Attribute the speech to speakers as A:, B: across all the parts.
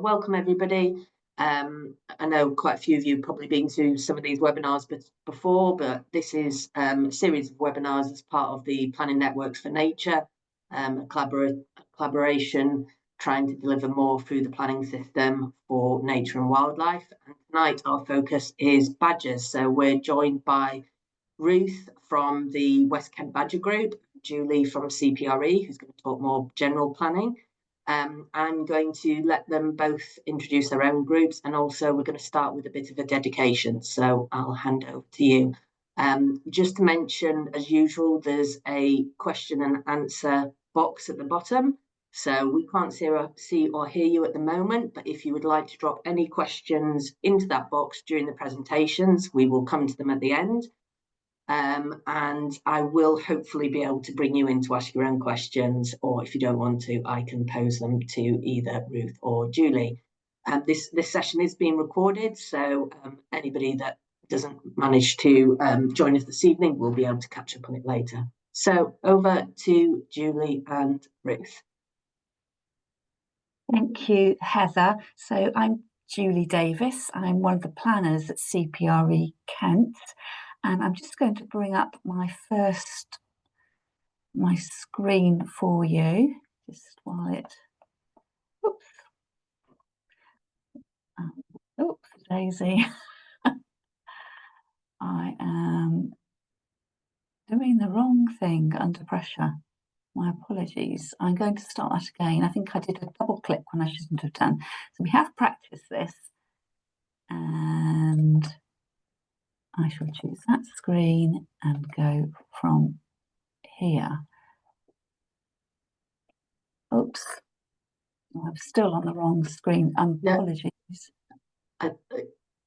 A: Welcome everybody. I know quite a few of you have probably been to some of these webinars before, but this is a series of webinars as part of the Planning Networks for Nature, a collaboration trying to deliver more through the planning system for nature and wildlife. And tonight our focus is badgers. So we're joined by Ruth from the West Kent Badger Group, Julie from CPRE, who's going to talk more general planning. I'm going to let them both introduce their own groups, and also we're going to start with a bit of a dedication. So I'll hand over to you. Just to mention, as usual, there's a question and answer box at the bottom. So we can't see or hear you at the moment, but if you would like to drop any questions into that box during the presentations, we will come to them at the end. And I will hopefully be able to bring you in to ask your own questions, or if you don't want to, I can pose them to either Ruth or Julie. This session is being recorded, so anybody that doesn't manage to join us this evening will be able to catch up on it later. So over to Julie and Ruth.
B: Thank you, Heather. So I'm Julie Davis. I'm one of the planners at CPRE Kent. And I'm just going to bring up my screen for you, just while it, oops, Daisy. I am doing the wrong thing under pressure. My apologies. I'm going to start that again. I think I did a double click when I shouldn't have done. So we have practiced this, and I shall choose that screen and go from here. Oops, I'm still on the wrong screen. Apologies.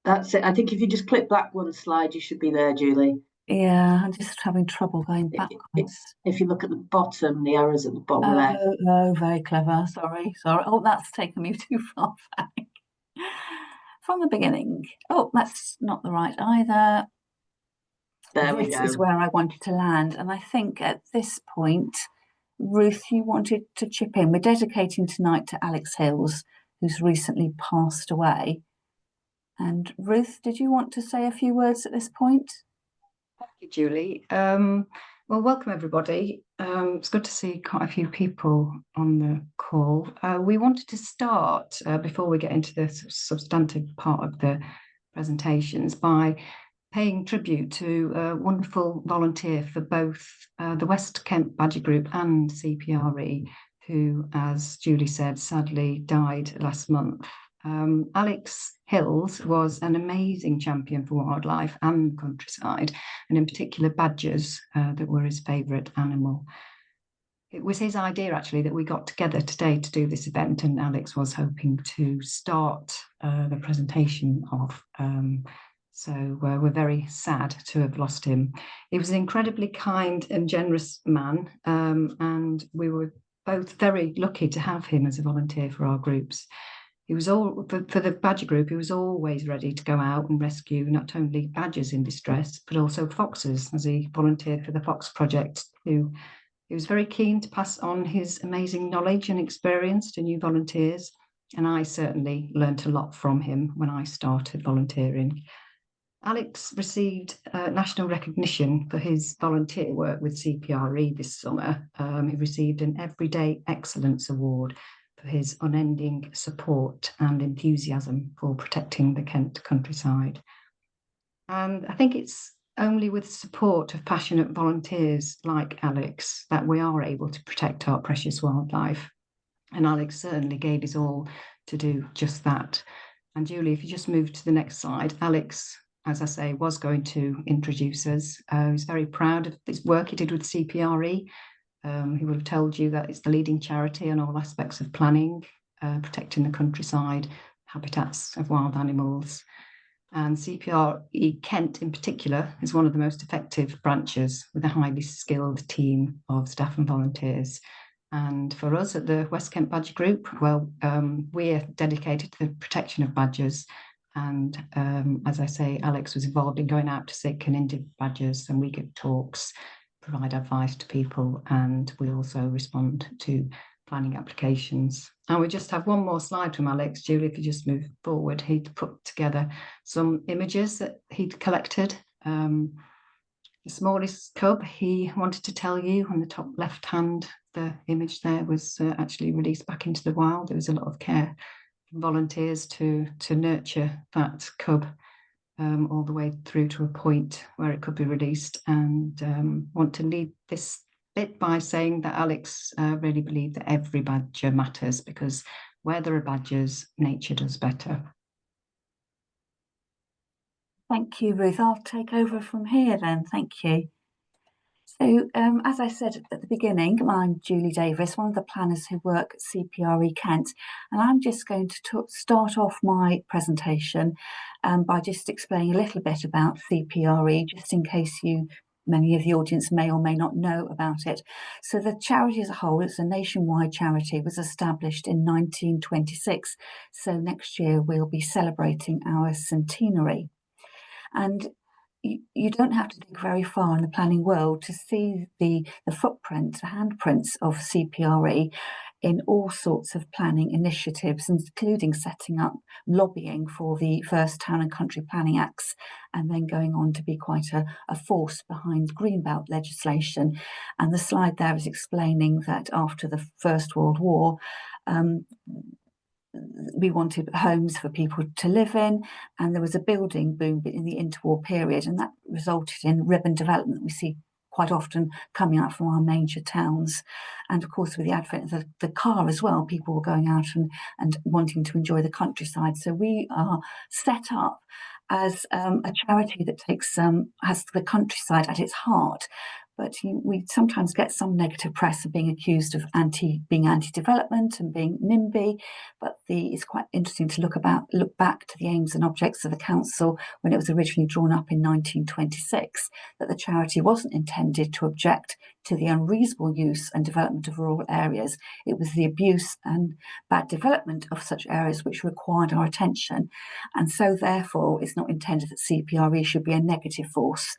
A: That's it. I think if you just click back one slide, you should be there, Julie.
B: Yeah, I'm just having trouble going backwards.
A: If you look at the bottom, the arrows at the bottom left.
B: Oh, very clever. Sorry. Oh, that's taken me too far back. From the beginning. Oh, that's not the right either.
A: There we go.
B: This is where I wanted to land. And I think at this point, Ruth, you wanted to chip in. We're dedicating tonight to Alex Hills, who's recently passed away. And Ruth, did you want to say a few words at this point?
C: Thank you, Julie. Well, welcome everybody. It's good to see quite a few people on the call. We wanted to start, before we get into the substantive part of the presentations, by paying tribute to a wonderful volunteer for both the West Kent Badger Group and CPRE, who, as Julie said, sadly died last month. Alex Hills was an amazing champion for wildlife and countryside, and in particular badgers that were his favourite animal. It was his idea actually that we got together today to do this event, and Alex was hoping to start the presentation off. So we're very sad to have lost him. He was an incredibly kind and generous man, and we were both very lucky to have him as a volunteer for our groups. He was for the Badger Group, he was always ready to go out and rescue not only badgers in distress, but also foxes, as he volunteered for the Fox Project too. He was very keen to pass on his amazing knowledge and experience to new volunteers, and I certainly learnt a lot from him when I started volunteering. Alex received national recognition for his volunteer work with CPRE this summer. He received an Everyday Excellence Award for his unending support and enthusiasm for protecting the Kent countryside. And I think it's only with support of passionate volunteers like Alex that we are able to protect our precious wildlife. And Alex certainly gave his all to do just that. And Julie, if you just move to the next slide, Alex, as I say, was going to introduce us. He's very proud of this work he did with CPRE. He would have told you that it's the leading charity on all aspects of planning, protecting the countryside, habitats of wild animals. And CPRE Kent in particular is one of the most effective branches with a highly skilled team of staff and volunteers. And for us at the West Kent Badger Group, well, we're dedicated to the protection of badgers. And as I say, Alex was involved in going out to sick and injured badgers, and we give talks, provide advice to people, and we also respond to planning applications. And we just have one more slide from Alex. Julie, if you just move forward, he'd put together some images that he'd collected. The smallest cub, he wanted to tell you on the top left hand, the image there was actually released back into the wild. There was a lot of care from volunteers to nurture that cub all the way through to a point where it could be released. And want to lead this bit by saying that Alex really believed that every badger matters, because where there are badgers, nature does better.
B: Thank you, Ruth. I'll take over from here then. Thank you. So, as I said at the beginning, I'm Julie Davis, one of the planners who work at CPRE Kent, and I'm just going to start off my presentation by just explaining a little bit about CPRE, just in case many of the audience may or may not know about it. So the charity as a whole, it's a nationwide charity, was established in 1926. So next year we'll be celebrating our centenary. And you don't have to dig very far in the planning world to see the footprints, the handprints of CPRE in all sorts of planning initiatives, including setting up lobbying for the first Town and Country Planning Acts, and then going on to be quite a force behind Greenbelt legislation. And the slide there is explaining that after the First World War, we wanted homes for people to live in, and there was a building boom in the interwar period, and that resulted in urban development we see quite often coming out from our major towns. And of course, with the advent of the car as well, people were going out and wanting to enjoy the countryside. So we are set up as a charity that has the countryside at its heart. But we sometimes get some negative press of being accused of being anti-development and being NIMBY. But it's quite interesting to look back to the aims and objects of the council when it was originally drawn up in 1926. That the charity wasn't intended to object to the unreasonable use and development of rural areas. It was the abuse and bad development of such areas which required our attention, and so therefore it's not intended that CPRE should be a negative force.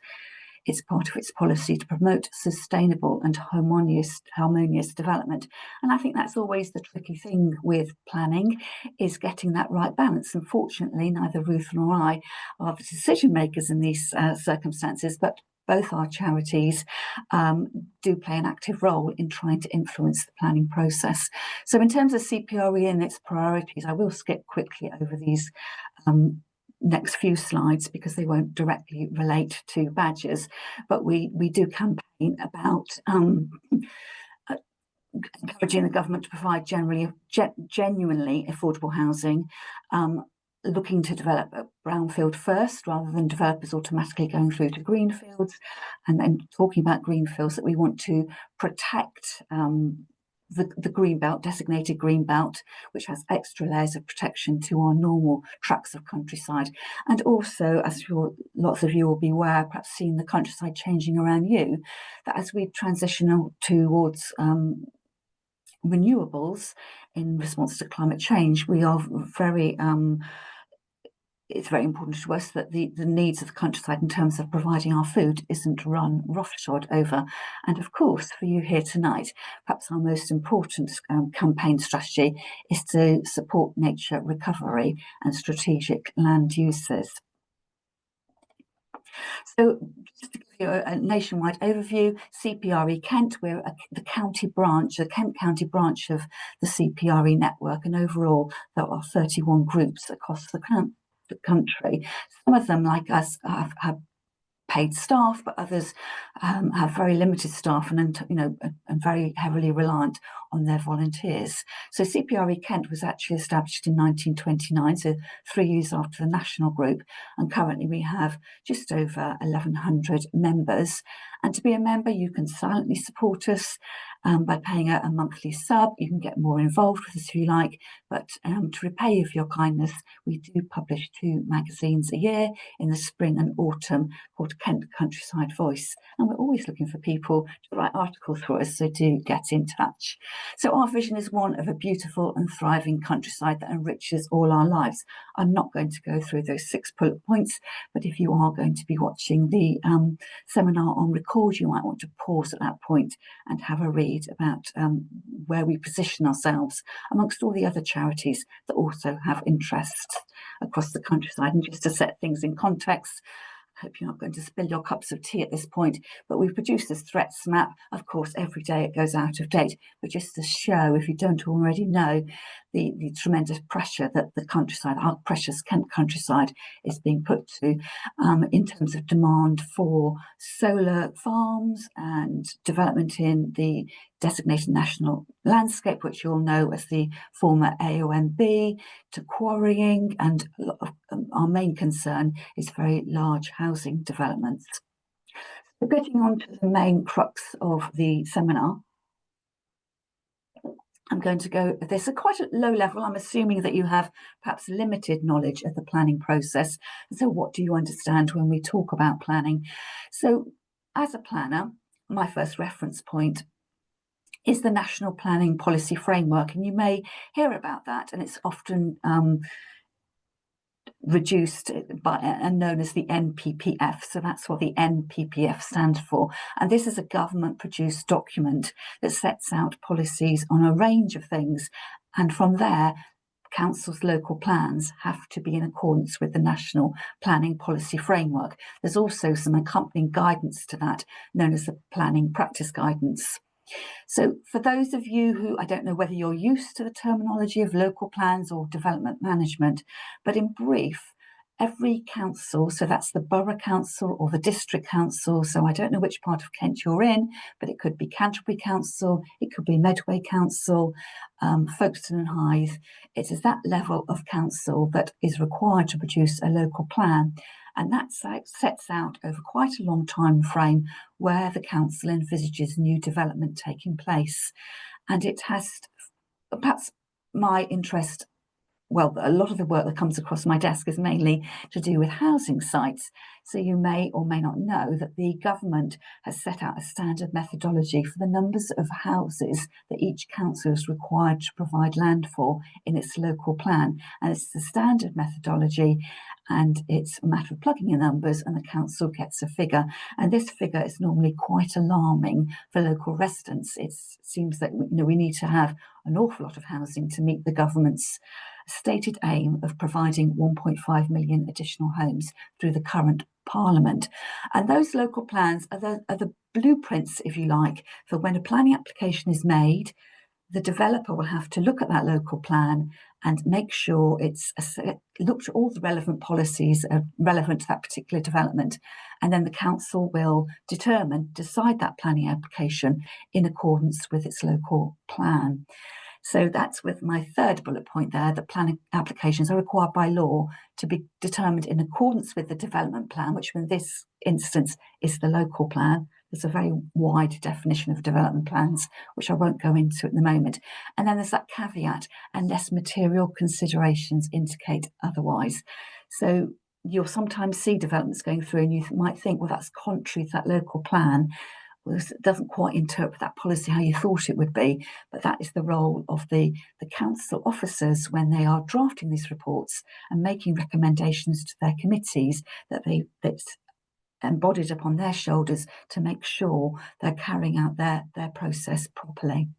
B: It's part of its policy to promote sustainable and harmonious development. And I think that's always the tricky thing with planning, is getting that right balance. Unfortunately, neither Ruth nor I are the decision makers in these circumstances, but both our charities do play an active role in trying to influence the planning process. So in terms of CPRE and its priorities, I will skip quickly over these next few slides because they won't directly relate to badgers, but we do campaign about encouraging the government to provide genuinely affordable housing, looking to develop a brownfield first rather than developers automatically going through to greenfields, and then talking about greenfields, that we want to protect the greenbelt, designated greenbelt, which has extra layers of protection to our normal tracts of countryside. And also, as lots of you will be aware, perhaps seeing the countryside changing around you, that as we transition towards renewables in response to climate change, we are it's very important to us that the needs of the countryside in terms of providing our food isn't run roughshod over. And of course, for you here tonight, perhaps our most important campaign strategy is to support nature recovery and strategic land uses. So just to give you a nationwide overview, CPRE Kent, we're the Kent County branch of the CPRE network, and overall there are 31 groups across the country. Some of them, like us, have paid staff, but others have very limited staff and very heavily reliant on their volunteers. So CPRE Kent was actually established in 1929, so 3 years after the national group, and currently we have just over 1,100 members. And to be a member, you can silently support us by paying a monthly sub. You can get more involved with us if you like, but to repay you for your kindness, we do publish 2 magazines a year in the spring and autumn called Kent Countryside Voice, and we're always looking for people to write articles for us, so do get in touch. So our vision is one of a beautiful and thriving countryside that enriches all our lives. I'm not going to go through those 6 bullet points, but if you are going to be watching the seminar on record, you might want to pause at that point and have a read. made about where we position ourselves amongst all the other charities that also have interests across the countryside. And just to set things in context, I hope you're not going to spill your cups of tea at this point, but we've produced this threats map. Of course, every day it goes out of date, but just to show, if you don't already know, the tremendous pressure that the countryside, our precious Kent countryside, is being put to in terms of demand for solar farms and development in the designated national landscape, which you'll know as the former AONB, to quarrying, and our main concern is very large housing developments. So getting on to the main crux of the seminar, I'm going to go, this is quite a low level. I'm assuming that you have perhaps limited knowledge of the planning process. So what do you understand when we talk about planning? So as a planner, my first reference point is the National Planning Policy Framework. And you may hear about that, and it's often reduced by and known as the NPPF. So that's what the NPPF stands for. And this is a government produced document that sets out policies on a range of things. And from there, councils' local plans have to be in accordance with the National Planning Policy Framework. There's also some accompanying guidance to that, known as the Planning Practice Guidance. So for those of you who, I don't know whether you're used to the terminology of local plans or development management, but in brief, every council, so that's the borough council or the district council, so I don't know which part of Kent you're in, but it could be Canterbury Council, it could be Medway Council, Folkestone and Hythe. It is that level of council that is required to produce a local plan. And that sets out over quite a long time frame where the council envisages new development taking place. And it has, perhaps my interest, well, a lot of the work that comes across my desk is mainly to do with housing sites. So you may or may not know that the government has set out a standard methodology for the numbers of houses that each council is required to provide land for in its local plan. And it's the standard methodology, and it's a matter of plugging in numbers and the council gets a figure. And this figure is normally quite alarming for local residents. It seems that we need to have an awful lot of housing to meet the government's stated aim of providing 1.5 million additional homes through the current Parliament. And those local plans are the blueprints, if you like, for when a planning application is made. The developer will have to look at that local plan and make sure it's looked at all the relevant policies relevant to that particular development. And then the council will decide that planning application in accordance with its local plan. So that's with my third bullet point there, that planning applications are required by law to be determined in accordance with the development plan, which in this instance is the local plan. There's a very wide definition of development plans, which I won't go into at the moment. And then there's that caveat, unless material considerations indicate otherwise. So you'll sometimes see developments going through and you might think, well, that's contrary to that local plan. Well, it doesn't quite interpret that policy how you thought it would be, but that is the role of the council officers when they are drafting these reports and making recommendations to their committees that's embodied upon their shoulders to make sure they're carrying out their process properly.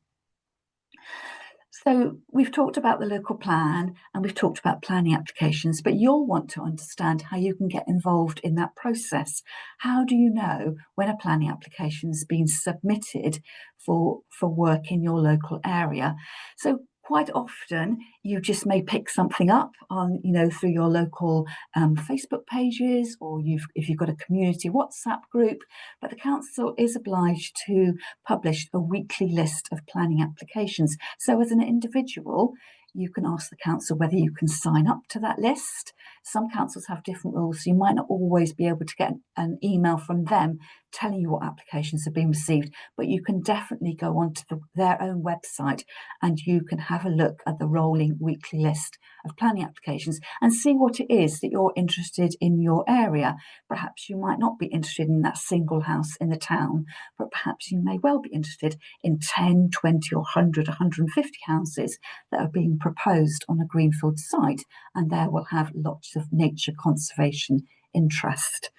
B: So we've talked about the local plan and we've talked about planning applications, but you'll want to understand how you can get involved in that process. How do you know when a planning application has been submitted for work in your local area? So quite often you just may pick something up on, through your local Facebook pages, or if you've got a community WhatsApp group, but the council is obliged to publish a weekly list of planning applications. So as an individual, you can ask the council whether you can sign up to that list. Some councils have different rules, so you might not always be able to get an email from them telling you what applications have been received, but you can definitely go onto their own website and you can have a look at the rolling weekly list of planning applications and see what it is that you're interested in your area. Perhaps you might not be interested in that single house in the town, but perhaps you may well be interested in 10, 20 or 100, 150 houses that are being proposed on a greenfield site, and there will have lots of nature conservation interest.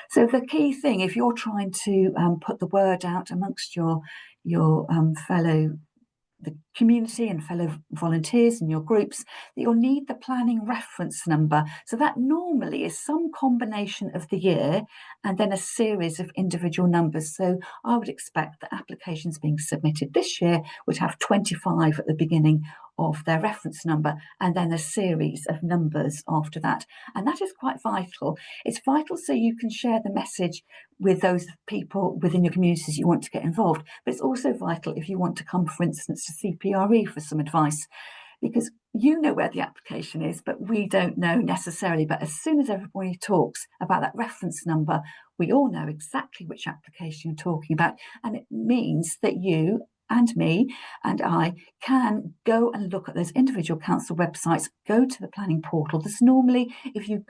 B: So the key thing, if you're trying to put the word out amongst your your fellow the community and fellow volunteers in your groups, that you'll need the planning reference number. So that normally is some combination of the year and then a series of individual numbers. So I would expect that applications being submitted this year would have 25 at the beginning of their reference number and then a series of numbers after that. And that is quite vital. It's vital so you can share the message with those people within your communities you want to get involved. But it's also vital if you want to come, for instance, to CPRE for some advice, because you know where the application is, but we don't know necessarily. But as soon as everybody talks about that reference number, we all know exactly which application you're talking about. And it means that you and me and I can go and look at those individual council websites, go to the planning portal. There's normally, if you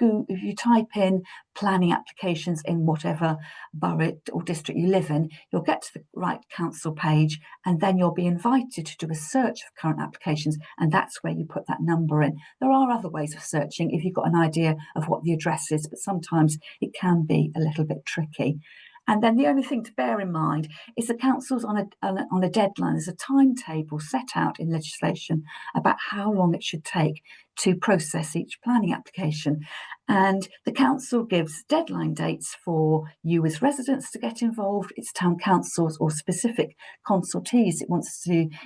B: type in planning applications in whatever borough or district you live in, you'll get to the right council page, and then you'll be invited to do a search of current applications, and that's where you put that number in. There are other ways of searching if you've got an idea of what the address is, but sometimes it can be a little bit tricky. And then the only thing to bear in mind is the council's on a deadline. There's a timetable set out in legislation about how long it should take to process each planning application. And the council gives deadline dates for you as residents to get involved, its town councils or specific consultees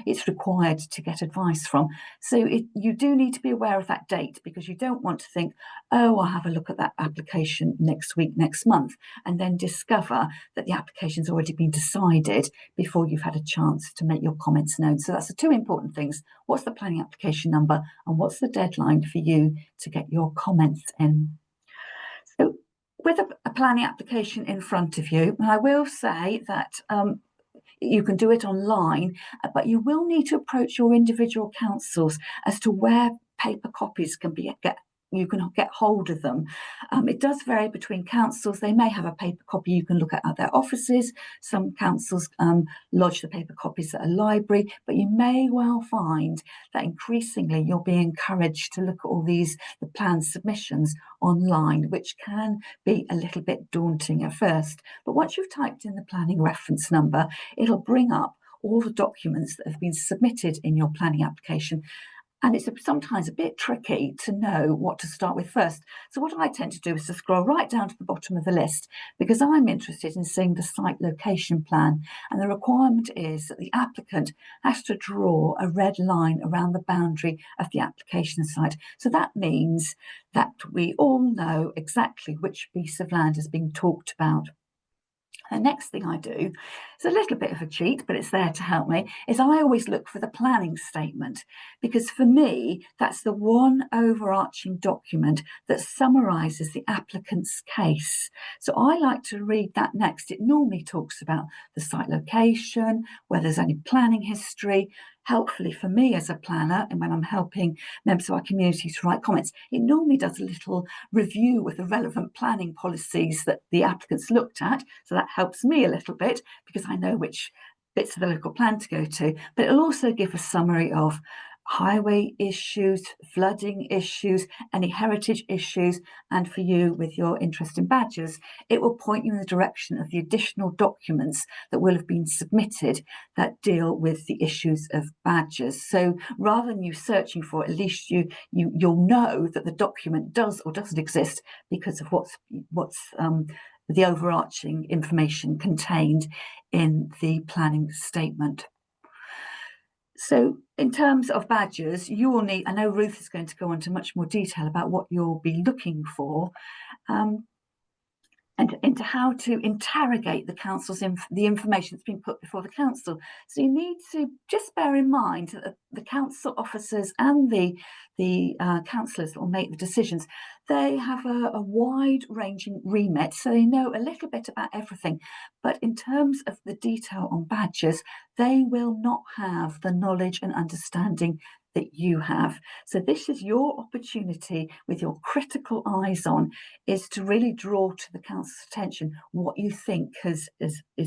B: it's required to get advice from. So you do need to be aware of that date, because you don't want to think, oh, I'll have a look at that application next week, next month, and then discover that the application's already been decided before you've had a chance to make your comments known. So that's the two important things. What's the planning application number, and what's the deadline for you to get your comments in? So with a planning application in front of you, and I will say that you can do it online, but you will need to approach your individual councils as to where paper copies you can get hold of them. It does vary between councils. They may have a paper copy you can look at their offices. Some councils lodge the paper copies at a library, but you may well find that increasingly you'll be encouraged to look at all the plan submissions online, which can be a little bit daunting at first. But once you've typed in the planning reference number, it'll bring up all the documents that have been submitted in your planning application. And it's sometimes a bit tricky to know what to start with first. So what I tend to do is to scroll right down to the bottom of the list, because I'm interested in seeing the site location plan. And the requirement is that the applicant has to draw a red line around the boundary of the application site. So that means that we all know exactly which piece of land is being talked about. The next thing I do, it's a little bit of a cheat, but it's there to help me, is I always look for the planning statement, because for me, that's the one overarching document that summarises the applicant's case. So I like to read that next. It normally talks about the site location, where there's any planning history. Helpfully for me as a planner, and when I'm helping members of our community to write comments, it normally does a little review with the relevant planning policies that the applicants looked at. So that helps me a little bit, because I know which bits of the local plan to go to. But it'll also give a summary of highway issues, flooding issues, any heritage issues, and for you with your interest in badgers, it will point you in the direction of the additional documents that will have been submitted that deal with the issues of badgers. So rather than you searching for it, at least you'll know that the document does or doesn't exist because of what's the overarching information contained in the planning statement. So in terms of badgers, you will need, I know Ruth is going to go into much more detail about what you'll be looking for, and into how to interrogate the council's the information that's been put before the council. So you need to just bear in mind that the council officers and the councillors that will make the decisions, they have a wide-ranging remit, so they know a little bit about everything. But in terms of the detail on badgers, they will not have the knowledge and understanding that you have. So this is your opportunity, with your critical eyes on, is to really draw to the council's attention what you think is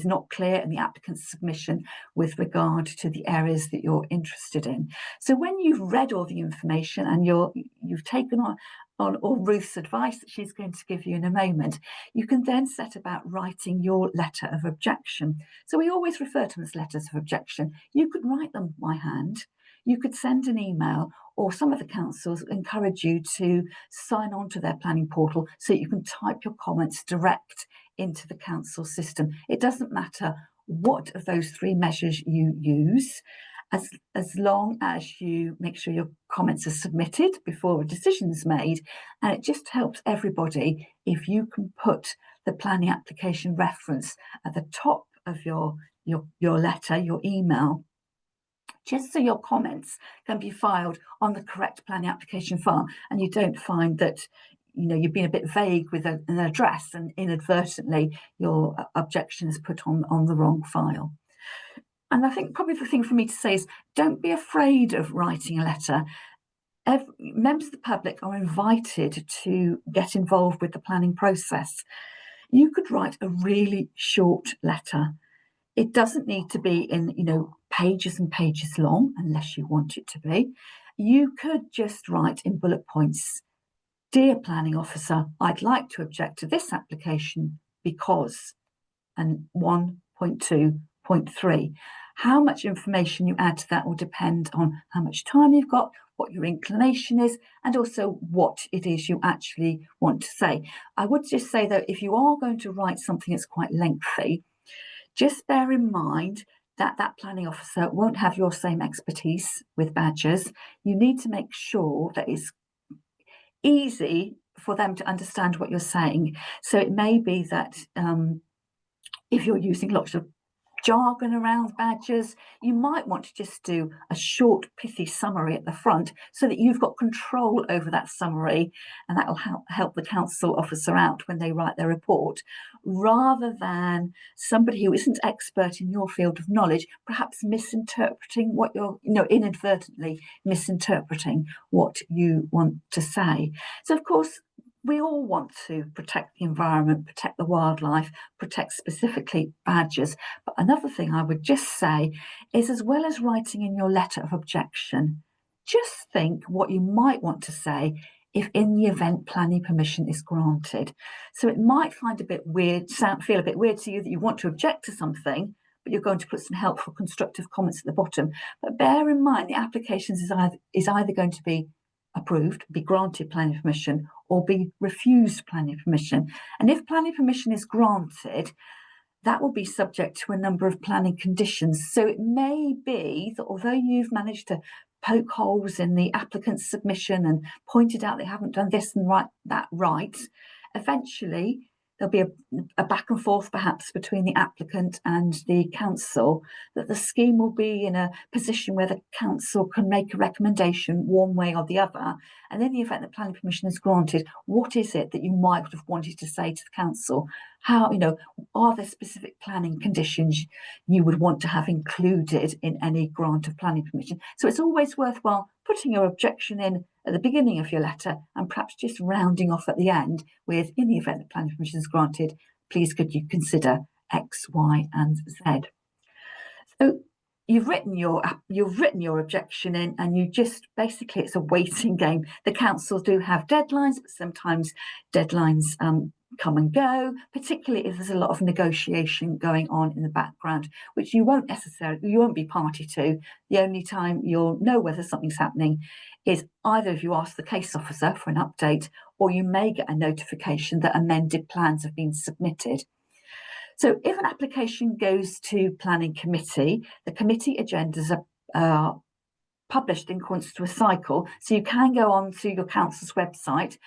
B: not clear in the applicant's submission with regard to the areas that you're interested in. So when you've read all the information and you've taken on Ruth's advice that she's going to give you in a moment, you can then set about writing your letter of objection. So we always refer to them as letters of objection. You could write them by hand, you could send an email, or some of the councils encourage you to sign on to their planning portal so you can type your comments direct into the council system. It doesn't matter what of those three measures you use, as long as you make sure your comments are submitted before a decision is made. And it just helps everybody if you can put the planning application reference at the top of your letter, your email, just so your comments can be filed on the correct planning application file, and you don't find that you've been a bit vague with an address and inadvertently your objection is put on the wrong file. And I think probably the thing for me to say is, don't be afraid of writing a letter. Members of the public are invited to get involved with the planning process. You could write a really short letter. It doesn't need to be in, pages and pages long, unless you want it to be. You could just write in bullet points: "Dear Planning Officer, I'd like to object to this application because," and 1.2.3. How much information you add to that will depend on how much time you've got, what your inclination is, and also what it is you actually want to say. I would just say, though, if you are going to write something that's quite lengthy, just bear in mind that that planning officer won't have your same expertise with badgers. You need to make sure that it's easy for them to understand what you're saying. So it may be that if you're using lots of jargon around badgers, you might want to just do a short, pithy summary at the front so that you've got control over that summary, and that will help the council officer out when they write their report, rather than somebody who isn't expert in your field of knowledge perhaps misinterpreting what you're, inadvertently misinterpreting what you want to say. So of course, we all want to protect the environment, protect the wildlife, protect specifically badgers. But another thing I would just say is, as well as writing in your letter of objection, just think what you might want to say if in the event planning permission is granted. So it might feel a bit weird to you that you want to object to something, but you're going to put some helpful constructive comments at the bottom. But bear in mind, the applications is either going to be approved, be granted planning permission, or be refused planning permission. And if planning permission is granted, that will be subject to a number of planning conditions. So it may be that although you've managed to poke holes in the applicant's submission and pointed out they haven't done this and that right, eventually there'll be a back and forth perhaps between the applicant and the council, that the scheme will be in a position where the council can make a recommendation one way or the other. And in the event that planning permission is granted, what is it that you might have wanted to say to the council? How, are there specific planning conditions you would want to have included in any grant of planning permission? So it's always worthwhile putting your objection in at the beginning of your letter and perhaps just rounding off at the end with, in the event that planning permission is granted, please could you consider X, Y, and Z. So you've written your objection in, and you just basically, it's a waiting game. The councils do have deadlines, but sometimes deadlines come and go, particularly if there's a lot of negotiation going on in the background, which you won't be party to. The only time you'll know whether something's happening is either if you ask the case officer for an update, or you may get a notification that amended plans have been submitted. So if an application goes to planning committee, the committee agendas are published in accordance to a cycle. So you can go on to your council's website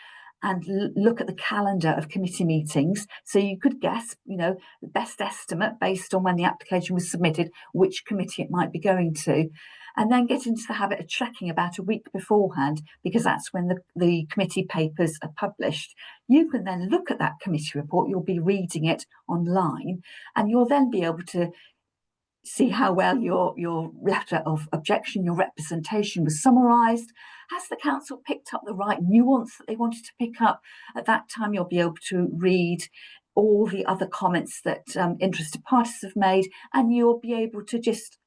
B: and look at the calendar of committee meetings. So you could guess, the best estimate based on when the application was submitted, which committee it might be going to, and then get into the habit of checking about a week beforehand, because that's when the committee papers are published. You can then look at that committee report, you'll be reading it online, and you'll then be able to see how well your letter of objection, your representation was summarised. Has the council picked up the right nuance that they wanted to pick up? At that time, you'll be able to read all the other comments that interested parties have made, and you'll be able to just,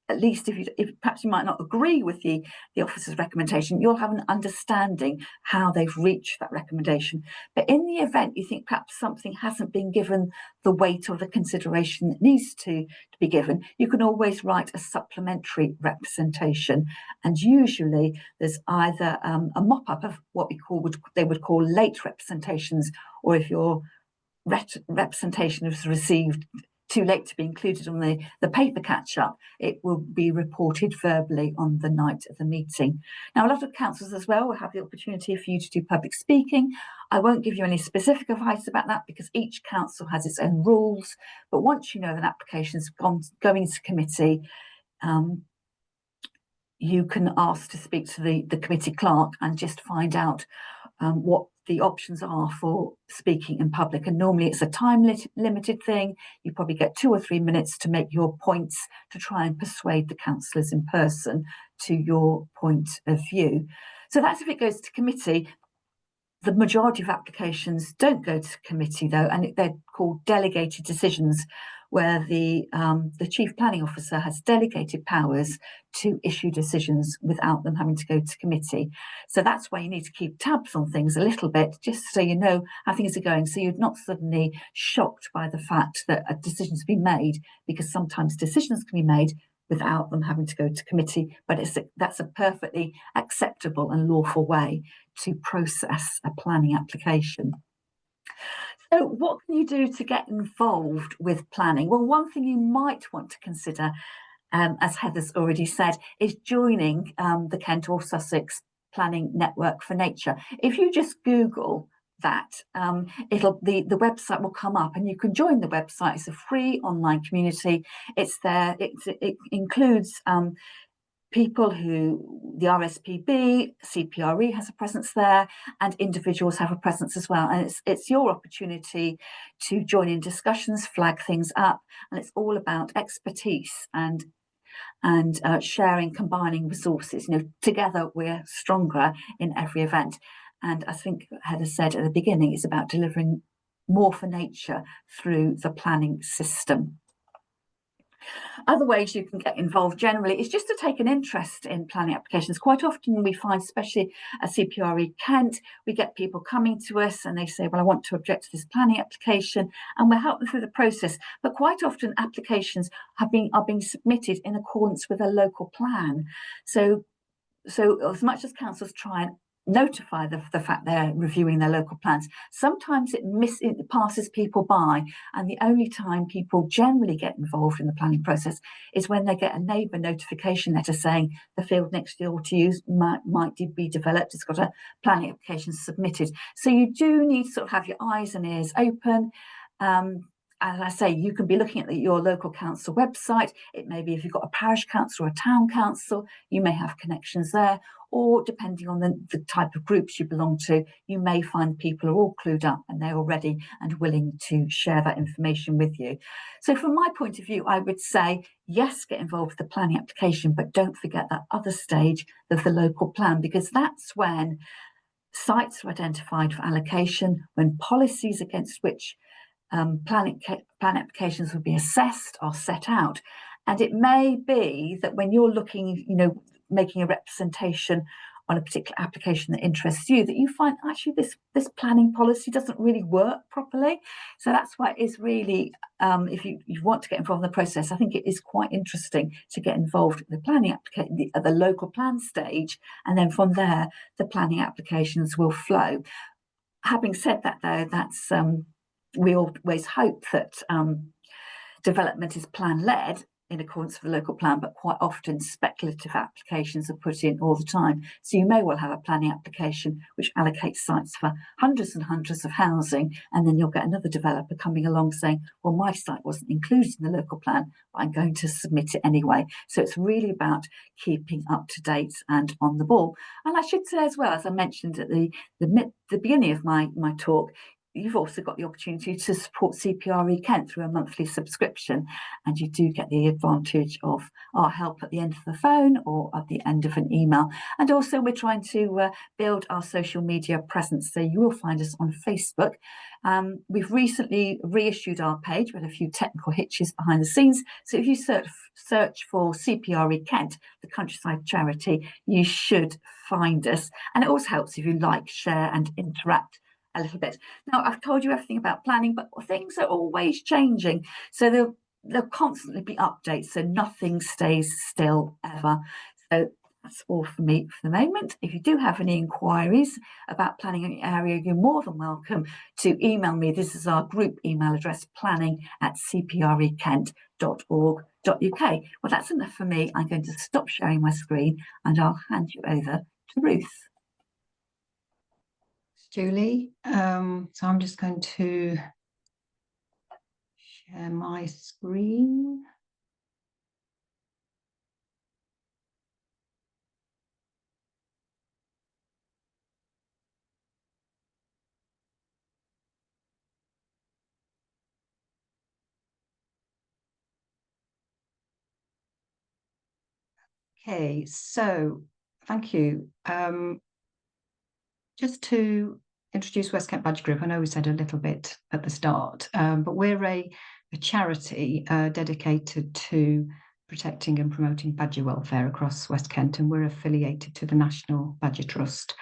B: at least if perhaps you might not agree with the officer's recommendation, you'll have an understanding how they've reached that recommendation. But in the event you think perhaps something hasn't been given the weight or the consideration that needs to be given, you can always write a supplementary representation. And usually there's either a mop-up of what they would call late representations, or if your representation is received too late to be included on the paper catch-up, it will be reported verbally on the night of the meeting. Now, a lot of councils as well will have the opportunity for you to do public speaking. I won't give you any specific advice about that because each council has its own rules. But once you know an application's going to committee, you can ask to speak to the committee clerk and just find out what the options are for speaking in public. And normally it's a time limited thing. You probably get 2 or 3 minutes to make your points to try and persuade the councillors in person to your point of view. So that's if it goes to committee. The majority of applications don't go to committee though, and they're called delegated decisions, where the Chief Planning Officer has delegated powers to issue decisions without them having to go to committee. So that's why you need to keep tabs on things a little bit, just so you know how things are going, so you're not suddenly shocked by the fact that a decision's been made, because sometimes decisions can be made without them having to go to committee, but that's a perfectly acceptable and lawful way to process a planning application. So what can you do to get involved with planning? Well, one thing you might want to consider, as Heather's already said, is joining the Kent or Sussex Planning Network for Nature. If you just Google that, the website will come up and you can join the website. It's a free online community. It's there. It includes people who the RSPB, CPRE has a presence there, and individuals have a presence as well. And it's your opportunity to join in discussions, flag things up, and it's all about expertise and sharing, combining resources. You know, together we're stronger in every event. And I think Heather said at the beginning, it's about delivering more for nature through the planning system. Other ways you can get involved generally is just to take an interest in planning applications. Quite often we find, especially at CPRE Kent, we get people coming to us and they say, well, I want to object to this planning application, and we'll help them through the process. But quite often applications are being submitted in accordance with a local plan. So as much as councils try and notify the fact they're reviewing their local plans, sometimes it passes people by, and the only time people generally get involved in the planning process is when they get a neighbour notification letter saying the field next door to you might be developed, it's got a planning application submitted. So you do need to sort of have your eyes and ears open. As I say, you can be looking at your local council website. It may be if you've got a parish council or a town council, you may have connections there, or depending on the type of groups you belong to, you may find people are all clued up and they're all ready and willing to share that information with you. So from my point of view, I would say, yes, get involved with the planning application, but don't forget that other stage of the local plan, because that's when sites are identified for allocation, when policies against which plan applications will be assessed are set out. And it may be that when you're looking, making a representation on a particular application that interests you, that you find actually this planning policy doesn't really work properly. So that's why it is really, if you want to get involved in the process, I think it is quite interesting to get involved in the planning application at the local plan stage, and then from there the planning applications will flow. Having said that, though, that's we always hope that development is plan-led in accordance with the local plan, but quite often speculative applications are put in all the time. So you may well have a planning application which allocates sites for hundreds and hundreds of housing, and then you'll get another developer coming along saying, well, my site wasn't included in the local plan, but I'm going to submit it anyway. So it's really about keeping up to date and on the ball. And I should say as well, as I mentioned at the beginning of my talk, you've also got the opportunity to support CPRE Kent through a monthly subscription, and you do get the advantage of our help at the end of the phone or at the end of an email. And also we're trying to build our social media presence, so you will find us on Facebook. We've recently reissued our page with a few technical hitches behind the scenes, so if you search for CPRE Kent, the countryside charity, you should find us. And it also helps if you like, share and interact a little bit. Now, I've told you everything about planning, but things are always changing. So there'll constantly be updates, so nothing stays still ever. So that's all for me for the moment. If you do have any inquiries about planning in your area, you're more than welcome to email me. This is our group email address, planning@cprekent.org.uk. Well, that's enough for me. I'm going to stop sharing my screen and I'll hand you over to Ruth.
C: Julie. So I'm just going to share my screen. Okay, so thank you. Just to introduce West Kent Badger Group, I know we said a little bit at the start, but we're a charity dedicated to protecting and promoting badger welfare across West Kent, and we're affiliated to the National Badger Trust.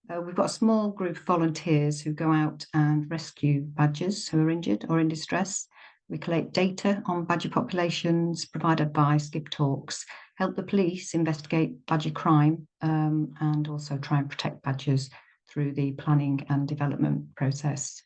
C: We've got a small group of volunteers who go out and rescue badgers who are injured or in distress. We collect data on badger populations, provide advice, give talks, help the police investigate badger crime, and also try and protect badgers through the planning and development process.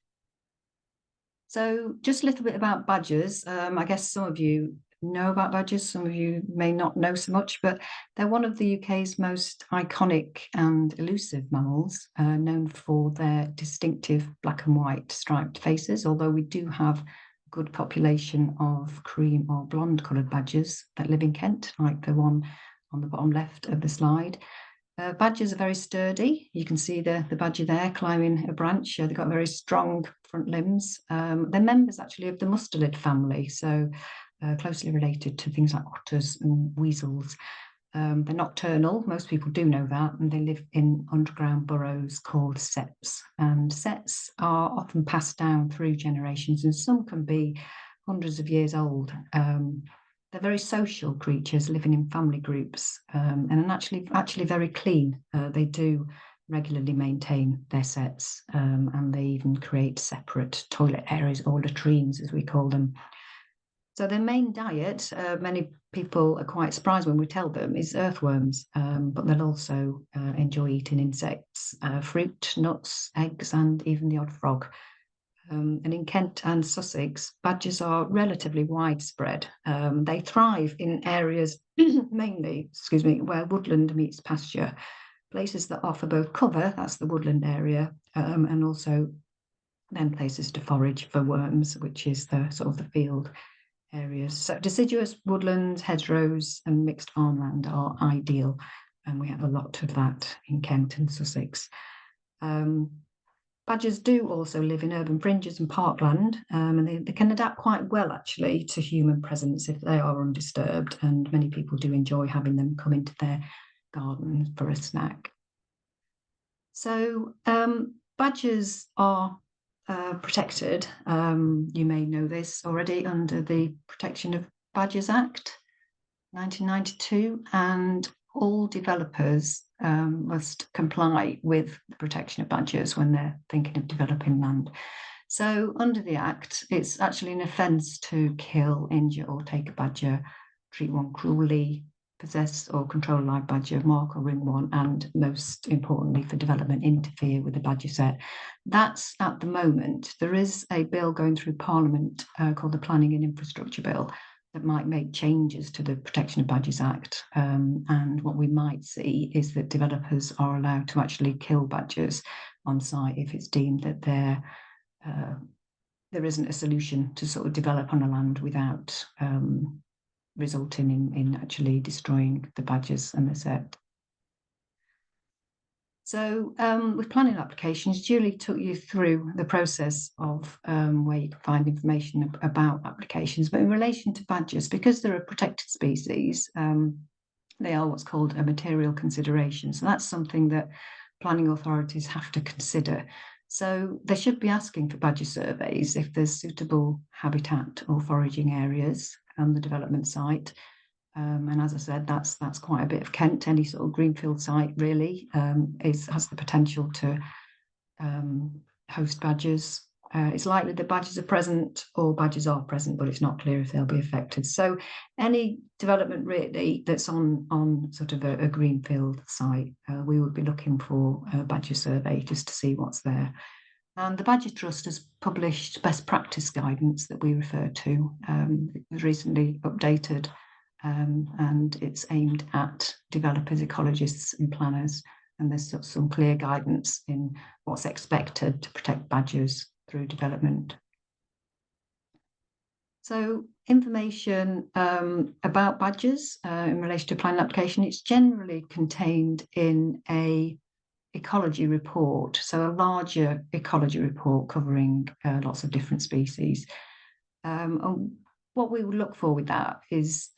C: So just a little bit about badgers. I guess some of you know about badgers, some of you may not know so much, but they're one of the UK's most iconic and elusive mammals, known for their distinctive black and white striped faces, although we do have a good population of cream or blonde coloured badgers that live in Kent, like the one on the bottom left of the slide. Badgers are very sturdy. You can see the badger there climbing a branch. They've got very strong front limbs. They're members actually of the mustelid family, so closely related to things like otters and weasels. They're nocturnal, most people do know that, and they live in underground burrows called septs. And septs are often passed down through generations, and some can be hundreds of years old. They're very social creatures living in family groups, and actually very clean. They do regularly maintain their sets, and they even create separate toilet areas, or latrines as we call them. So their main diet, many people are quite surprised when we tell them, is earthworms, but they'll also enjoy eating insects, fruit, nuts, eggs, and even the odd frog. And in Kent and Sussex, badgers are relatively widespread. They thrive in areas mainly, where woodland meets pasture, places that offer both cover, that's the woodland area, and also then places to forage for worms, which is the sort of the field areas. So deciduous woodlands, hedgerows, and mixed farmland are ideal, and we have a lot of that in Kent and Sussex. Badgers do also live in urban fringes and parkland, and they can adapt quite well actually to human presence if they are undisturbed, and many people do enjoy having them come into their garden for a snack. So badgers are protected, you may know this already, under the Protection of Badgers Act 1992, and all developers must comply with the protection of badgers when they're thinking of developing land. So under the Act, it's actually an offence to kill, injure or take a badger, treat one cruelly, possess or control a live badger, mark or ring one, and most importantly for development, interfere with the badger set. That's at the moment. There is a bill going through Parliament called the Planning and Infrastructure Bill that might make changes to the Protection of Badgers Act. And what we might see is that developers are allowed to actually kill badgers on site if it's deemed that there isn't a solution to sort of develop on a land without resulting in actually destroying the badgers and the set. So with planning applications, Julie took you through the process of where you can find information about applications. But in relation to badgers, because they're a protected species, they are what's called a material consideration. So that's something that planning authorities have to consider. So they should be asking for badger surveys if there's suitable habitat or foraging areas on the development site. And as I said, that's quite a bit of Kent. Any sort of greenfield site really has the potential to host badgers. It's likely that badgers are present or badgers are present, but it's not clear if they'll be affected. So any development really that's on sort of a greenfield site, we would be looking for a badger survey just to see what's there. And the Badger Trust has published best practice guidance that we refer to. It was recently updated. And it's aimed at developers, ecologists and planners, and there's some clear guidance in what's expected to protect badgers through development. So information about badgers in relation to planning application, it's generally contained in a ecology report, so a larger ecology report covering lots of different species. And what we would look for with that is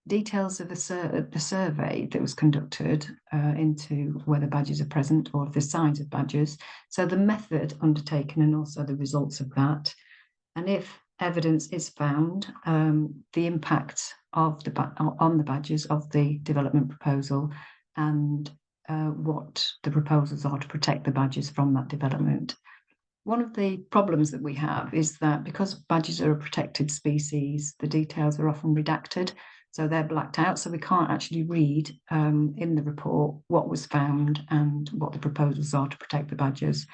C: details of the survey that was conducted into whether badgers are present or if there's signs of badgers. So the method undertaken and also the results of that. And if evidence is found, the impact of on the badgers of the development proposal and what the proposals are to protect the badgers from that development. One of the problems that we have is that because badgers are a protected species, the details are often redacted. So they're blacked out, so we can't actually read in the report what was found and what the proposals are to protect the badgers.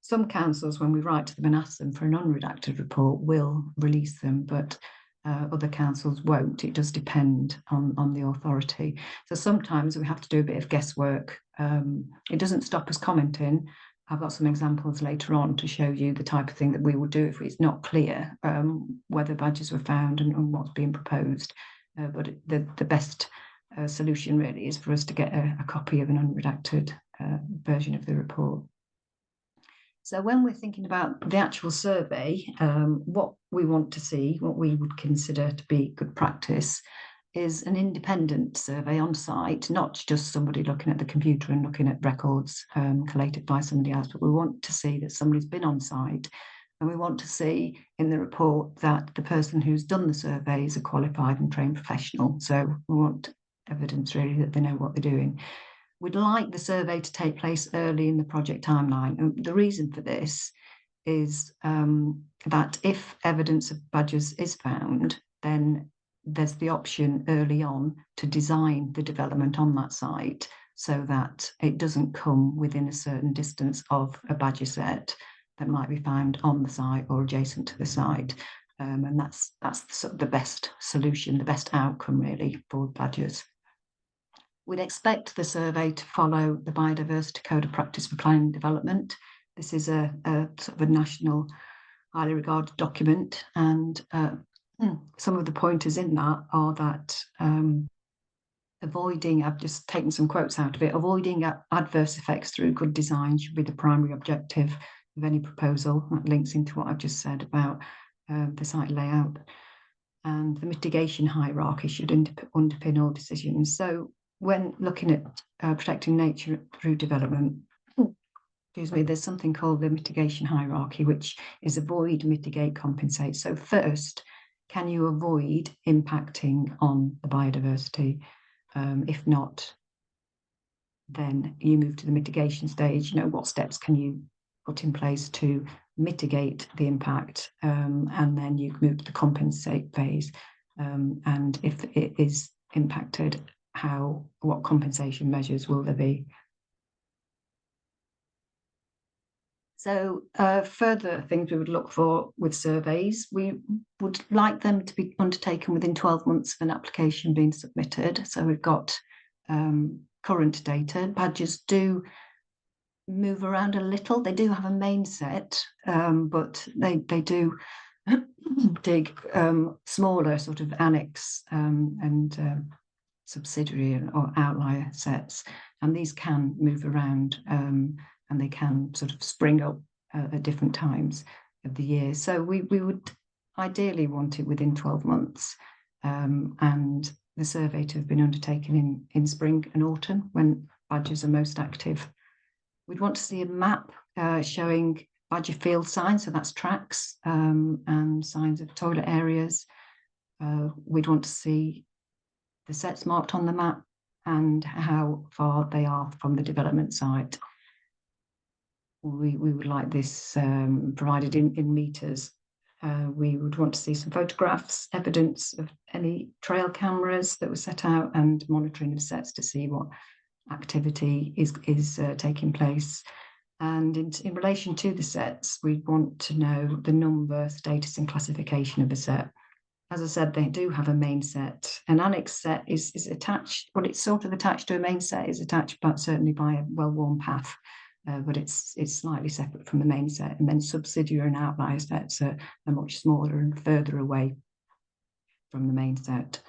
C: Some councils, when we write to them and ask them for an unredacted report, will release them, but other councils won't. It does depend on the authority. So sometimes we have to do a bit of guesswork. It doesn't stop us commenting. I've got some examples later on to show you the type of thing that we will do if it's not clear whether badgers were found and what's being proposed. But the best solution really is for us to get a copy of an unredacted version of the report. So when we're thinking about the actual survey, what we want to see, what we would consider to be good practice, is an independent survey on site, not just somebody looking at the computer and looking at records collated by somebody else, but we want to see that somebody's been on site. And we want to see in the report that the person who's done the survey is a qualified and trained professional. So we want evidence really that they know what they're doing. We'd like the survey to take place early in the project timeline. And the reason for this is that if evidence of badgers is found, then there's the option early on to design the development on that site so that it doesn't come within a certain distance of a badger set that might be found on the site or adjacent to the site. And that's the best solution, the best outcome really for badgers. We'd expect the survey to follow the Biodiversity Code of Practice for Planning and Development. This is a sort of a national, highly regarded document, and some of the pointers in that are that avoiding, I've just taken some quotes out of it, avoiding adverse effects through good design should be the primary objective of any proposal. That links into what I've just said about the site layout. And the mitigation hierarchy should underpin all decisions. So when looking at protecting nature through development, excuse me, there's something called the mitigation hierarchy, which is avoid, mitigate, compensate. So first, can you avoid impacting on the biodiversity? If not, then you move to the mitigation stage. You know, what steps can you put in place to mitigate the impact? And then you move to the compensate phase. And if it is impacted, what compensation measures will there be? So further things we would look for with surveys, we would like them to be undertaken within 12 months of an application being submitted. So we've got current data. Badgers do move around a little. They do have a main set, but they do dig smaller sort of annex and subsidiary or outlier sets, and these can move around and they can sort of spring up at different times of the year. So we would ideally want it within 12 months, and the survey to have been undertaken in spring and autumn when badgers are most active. We'd want to see a map showing badger field signs, so that's tracks and signs of toilet areas. We'd want to see the sets marked on the map and how far they are from the development site. We would like this provided in metres. We would want to see some photographs, evidence of any trail cameras that were set out, and monitoring of sets to see what activity is taking place. And in relation to the sets, we want to know the number, status and classification of a set. As I said, they do have a main set. An annex set is attached, well, it's sort of attached to a main set, is attached, but certainly by a well-worn path, but it's slightly separate from the main set. And then subsidiary and outlier sets are much smaller and further away from the main set.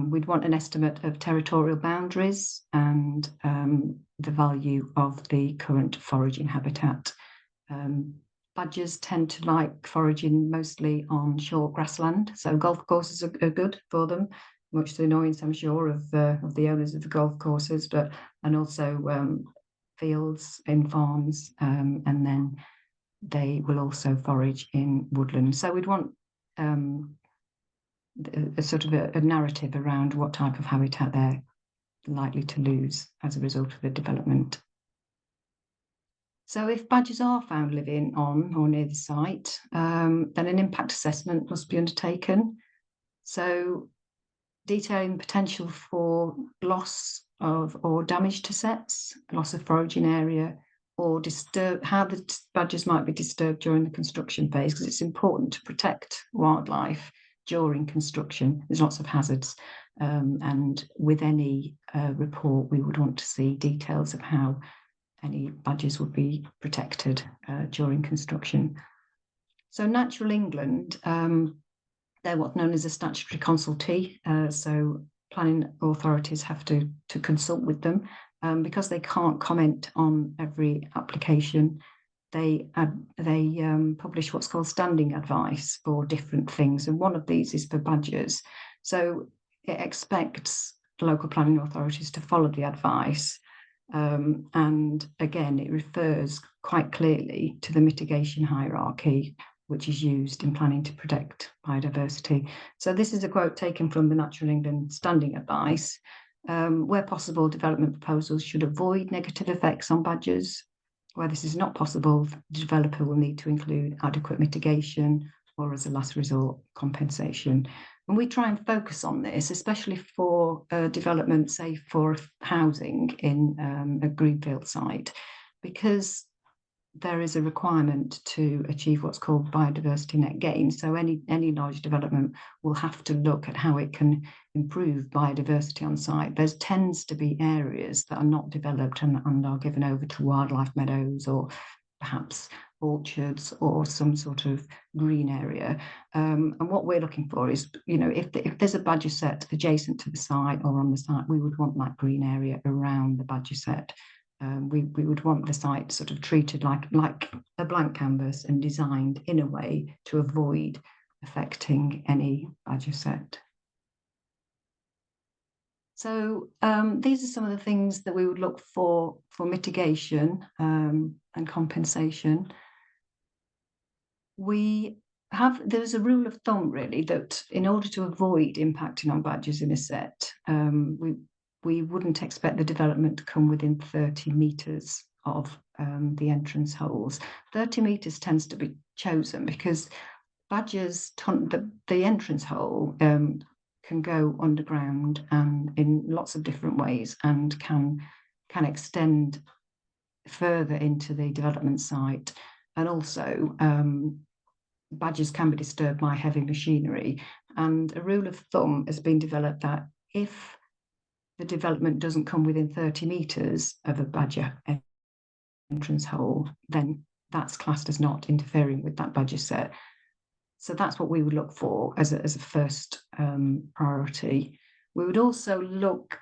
C: We'd want an estimate of territorial boundaries and the value of the current foraging habitat. Badgers tend to like foraging mostly on short grassland, so golf courses are good for them, much to the annoyance, I'm sure, of the owners of the golf courses, and also fields in farms, and then they will also forage in woodland. So we'd want a sort of a narrative around what type of habitat they're likely to lose as a result of the development. So if badgers are found living on or near the site, then an impact assessment must be undertaken. So detailing potential for loss of or damage to sets, loss of foraging area, or how the badgers might be disturbed during the construction phase, because it's important to protect wildlife during construction. There's lots of hazards, and with any report we would want to see details of how any badgers would be protected during construction. So Natural England, they're what's known as a statutory consultee, so planning authorities have to consult with them. Because they can't comment on every application, they publish what's called standing advice for different things, and one of these is for badgers. So it expects local planning authorities to follow the advice, and again it refers quite clearly to the mitigation hierarchy which is used in planning to protect biodiversity. So this is a quote taken from the Natural England standing advice. Where possible, development proposals should avoid negative effects on badgers. Where this is not possible, the developer will need to include adequate mitigation or, as a last resort, compensation. And we try and focus on this, especially for development, say for housing in a greenfield site, because there is a requirement to achieve what's called biodiversity net gain. So any large development will have to look at how it can improve biodiversity on site. There tends to be areas that are not developed and are given over to wildlife meadows or perhaps orchards or some sort of green area. And what we're looking for is, if there's a badger set adjacent to the site or on the site, we would want that green area around the badger set. We would want the site sort of treated like a blank canvas and designed in a way to avoid affecting any badger set. So these are some of the things that we would look for mitigation and compensation. There's a rule of thumb really that in order to avoid impacting on badgers in a set, we wouldn't expect the development to come within 30 metres of the entrance holes. 30 metres tends to be chosen because badgers, the entrance hole can go underground and in lots of different ways and can extend further into the development site. And also badgers can be disturbed by heavy machinery. And a rule of thumb has been developed that if the development doesn't come within 30 metres of a badger entrance hole, then that's classed as not interfering with that badger set. So that's what we would look for as a first priority. We would also look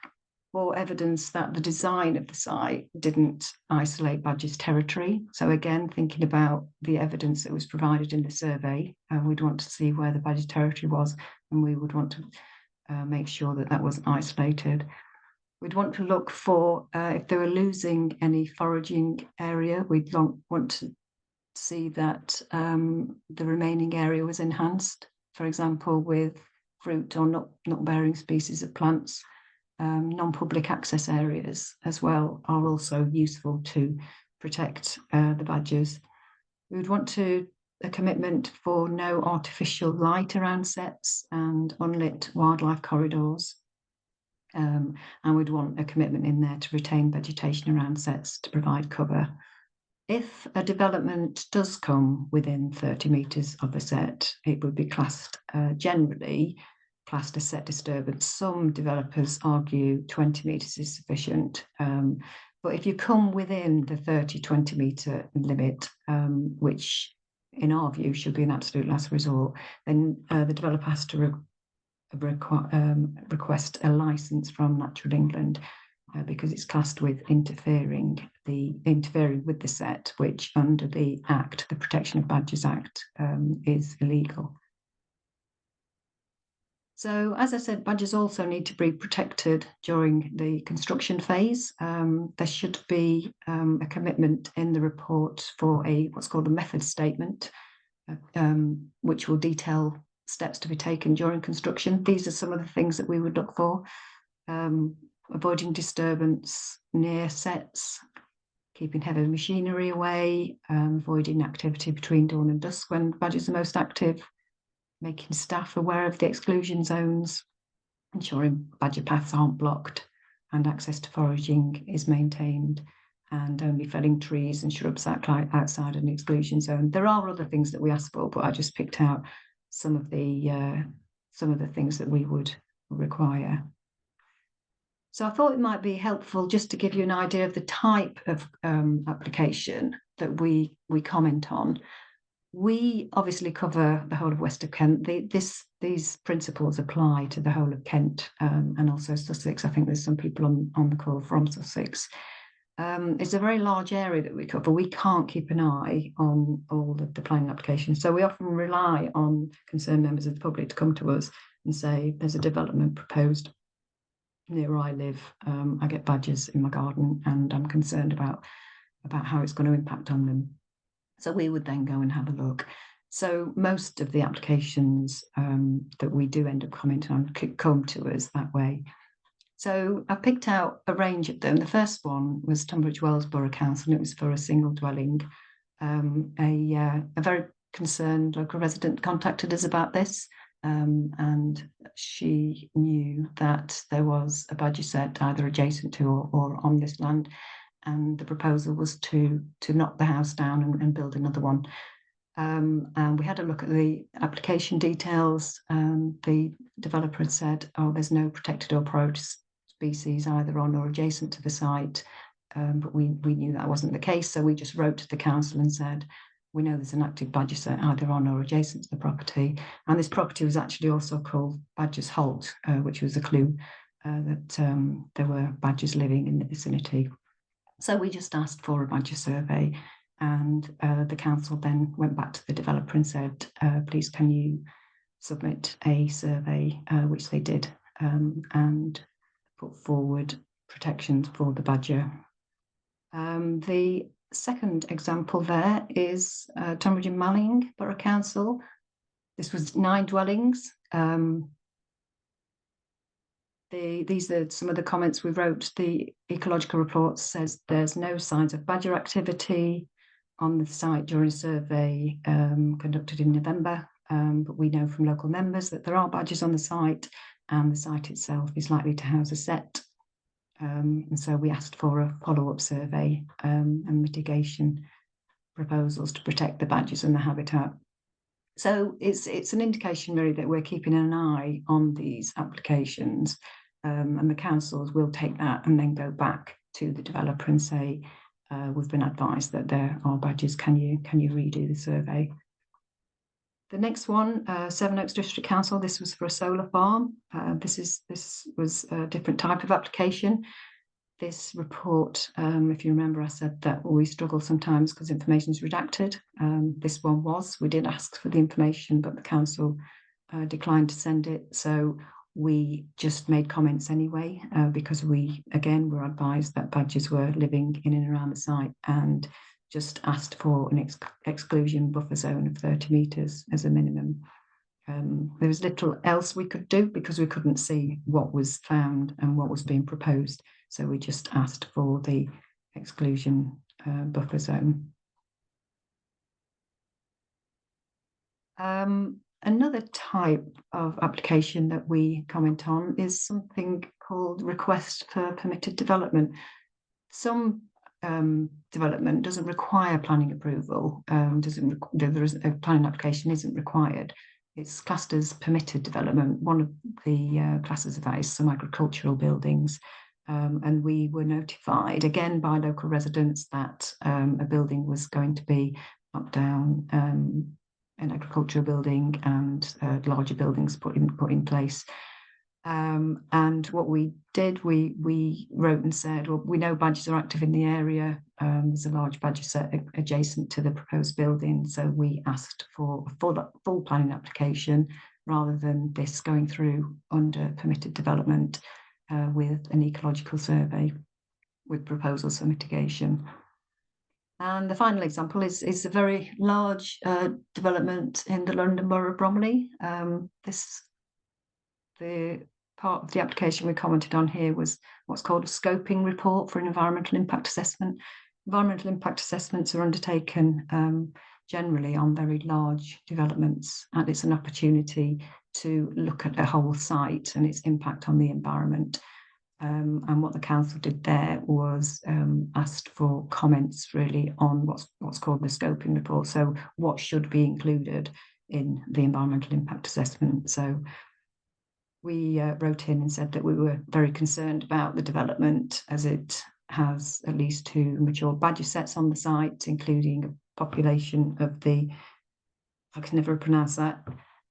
C: for evidence that the design of the site didn't isolate badgers' territory. So again, thinking about the evidence that was provided in the survey, we'd want to see where the badger territory was, and we would want to make sure that that wasn't isolated. We'd want to look for if they were losing any foraging area. We'd want to see that the remaining area was enhanced, for example, with fruit or nut-bearing species of plants. Non-public access areas as well are also useful to protect the badgers. We would want a commitment for no artificial light around sets and unlit wildlife corridors. And we'd want a commitment in there to retain vegetation around sets to provide cover. If a development does come within 30 metres of a set, it would be classed generally classed as set disturbance. Some developers argue 20 metres is sufficient, but if you come within the 20 metre limit, which in our view should be an absolute last resort, then the developer has to request a licence from Natural England because it's classed with interfering with the set, which under the Act, the Protection of Badgers Act, is illegal. So, as I said, badgers also need to be protected during the construction phase. There should be a commitment in the report for what's called a method statement, which will detail steps to be taken during construction. These are some of the things that we would look for. Avoiding disturbance near sets, keeping heavy machinery away, avoiding activity between dawn and dusk when badgers are most active, making staff aware of the exclusion zones, ensuring badger paths aren't blocked and access to foraging is maintained, and only felling trees and shrubs outside an exclusion zone. There are other things that we ask for, but I just picked out some of the things that we would require. So I thought it might be helpful just to give you an idea of the type of application that we comment on. We obviously cover the whole of West of Kent. These principles apply to the whole of Kent and also Sussex. I think there's some people on the call from Sussex. It's a very large area that we cover. We can't keep an eye on all of the planning applications. So we often rely on concerned members of the public to come to us and say, there's a development proposed near where I live. I get badgers in my garden and I'm concerned about how it's going to impact on them. So we would then go and have a look. So most of the applications that we do end up commenting on come to us that way. So I picked out a range of them. The first one was Tunbridge Wells Borough Council, and it was for a single dwelling. A very concerned local resident contacted us about this, and she knew that there was a badger set either adjacent to or on this land. And the proposal was to knock the house down and build another one. And we had a look at the application details. The developer had said, oh, there's no protected or priority species either on or adjacent to the site. But we knew that wasn't the case. So we just wrote to the council and said, we know there's an active badger set either on or adjacent to the property. And this property was actually also called Badger's Holt, which was a clue that there were badgers living in the vicinity. So we just asked for a badger survey, and the council then went back to the developer and said, please can you submit a survey, which they did, and put forward protections for the badger. The second example there is Tunbridge and Malling Borough Council. This was 9 dwellings. These are some of the comments we wrote. The ecological report says there's no signs of badger activity on the site during a survey conducted in November, but we know from local members that there are badgers on the site, and the site itself is likely to house a set. And so we asked for a follow-up survey and mitigation proposals to protect the badgers and the habitat. So it's an indication really that we're keeping an eye on these applications, and the councils will take that and then go back to the developer and say, we've been advised that there are badgers, can you redo the survey? The next one, Sevenoaks District Council, this was for a solar farm. This was a different type of application. This report, if you remember, I said that we struggle sometimes because information is redacted. This one was. We did ask for the information, but the council declined to send it. So we just made comments anyway, because we, again, were advised that badgers were living in and around the site, and just asked for an exclusion buffer zone of 30 metres as a minimum. There was little else we could do because we couldn't see what was found and what was being proposed. So we just asked for the exclusion buffer zone. Another type of application that we comment on is something called request for permitted development. Some development doesn't require planning approval. There is a planning application isn't required. It's classed as permitted development. One of the classes of that is some agricultural buildings. And we were notified again by local residents that a building was going to be knocked down, an agricultural building, and larger buildings put in place. And what we did, we wrote and said, well, we know badgers are active in the area. There's a large badger set adjacent to the proposed building. So we asked for a full planning application rather than this going through under permitted development with an ecological survey with proposals for mitigation. And the final example is a very large development in the London Borough of Bromley. The part of the application we commented on here was what's called a scoping report for an environmental impact assessment. Environmental impact assessments are undertaken generally on very large developments, and it's an opportunity to look at a whole site and its impact on the environment. And what the council did there was asked for comments really on what's called the scoping report. So what should be included in the environmental impact assessment. So we wrote in and said that we were very concerned about the development as it has at least 2 mature badger sets on the site, including a population of the, I can never pronounce that,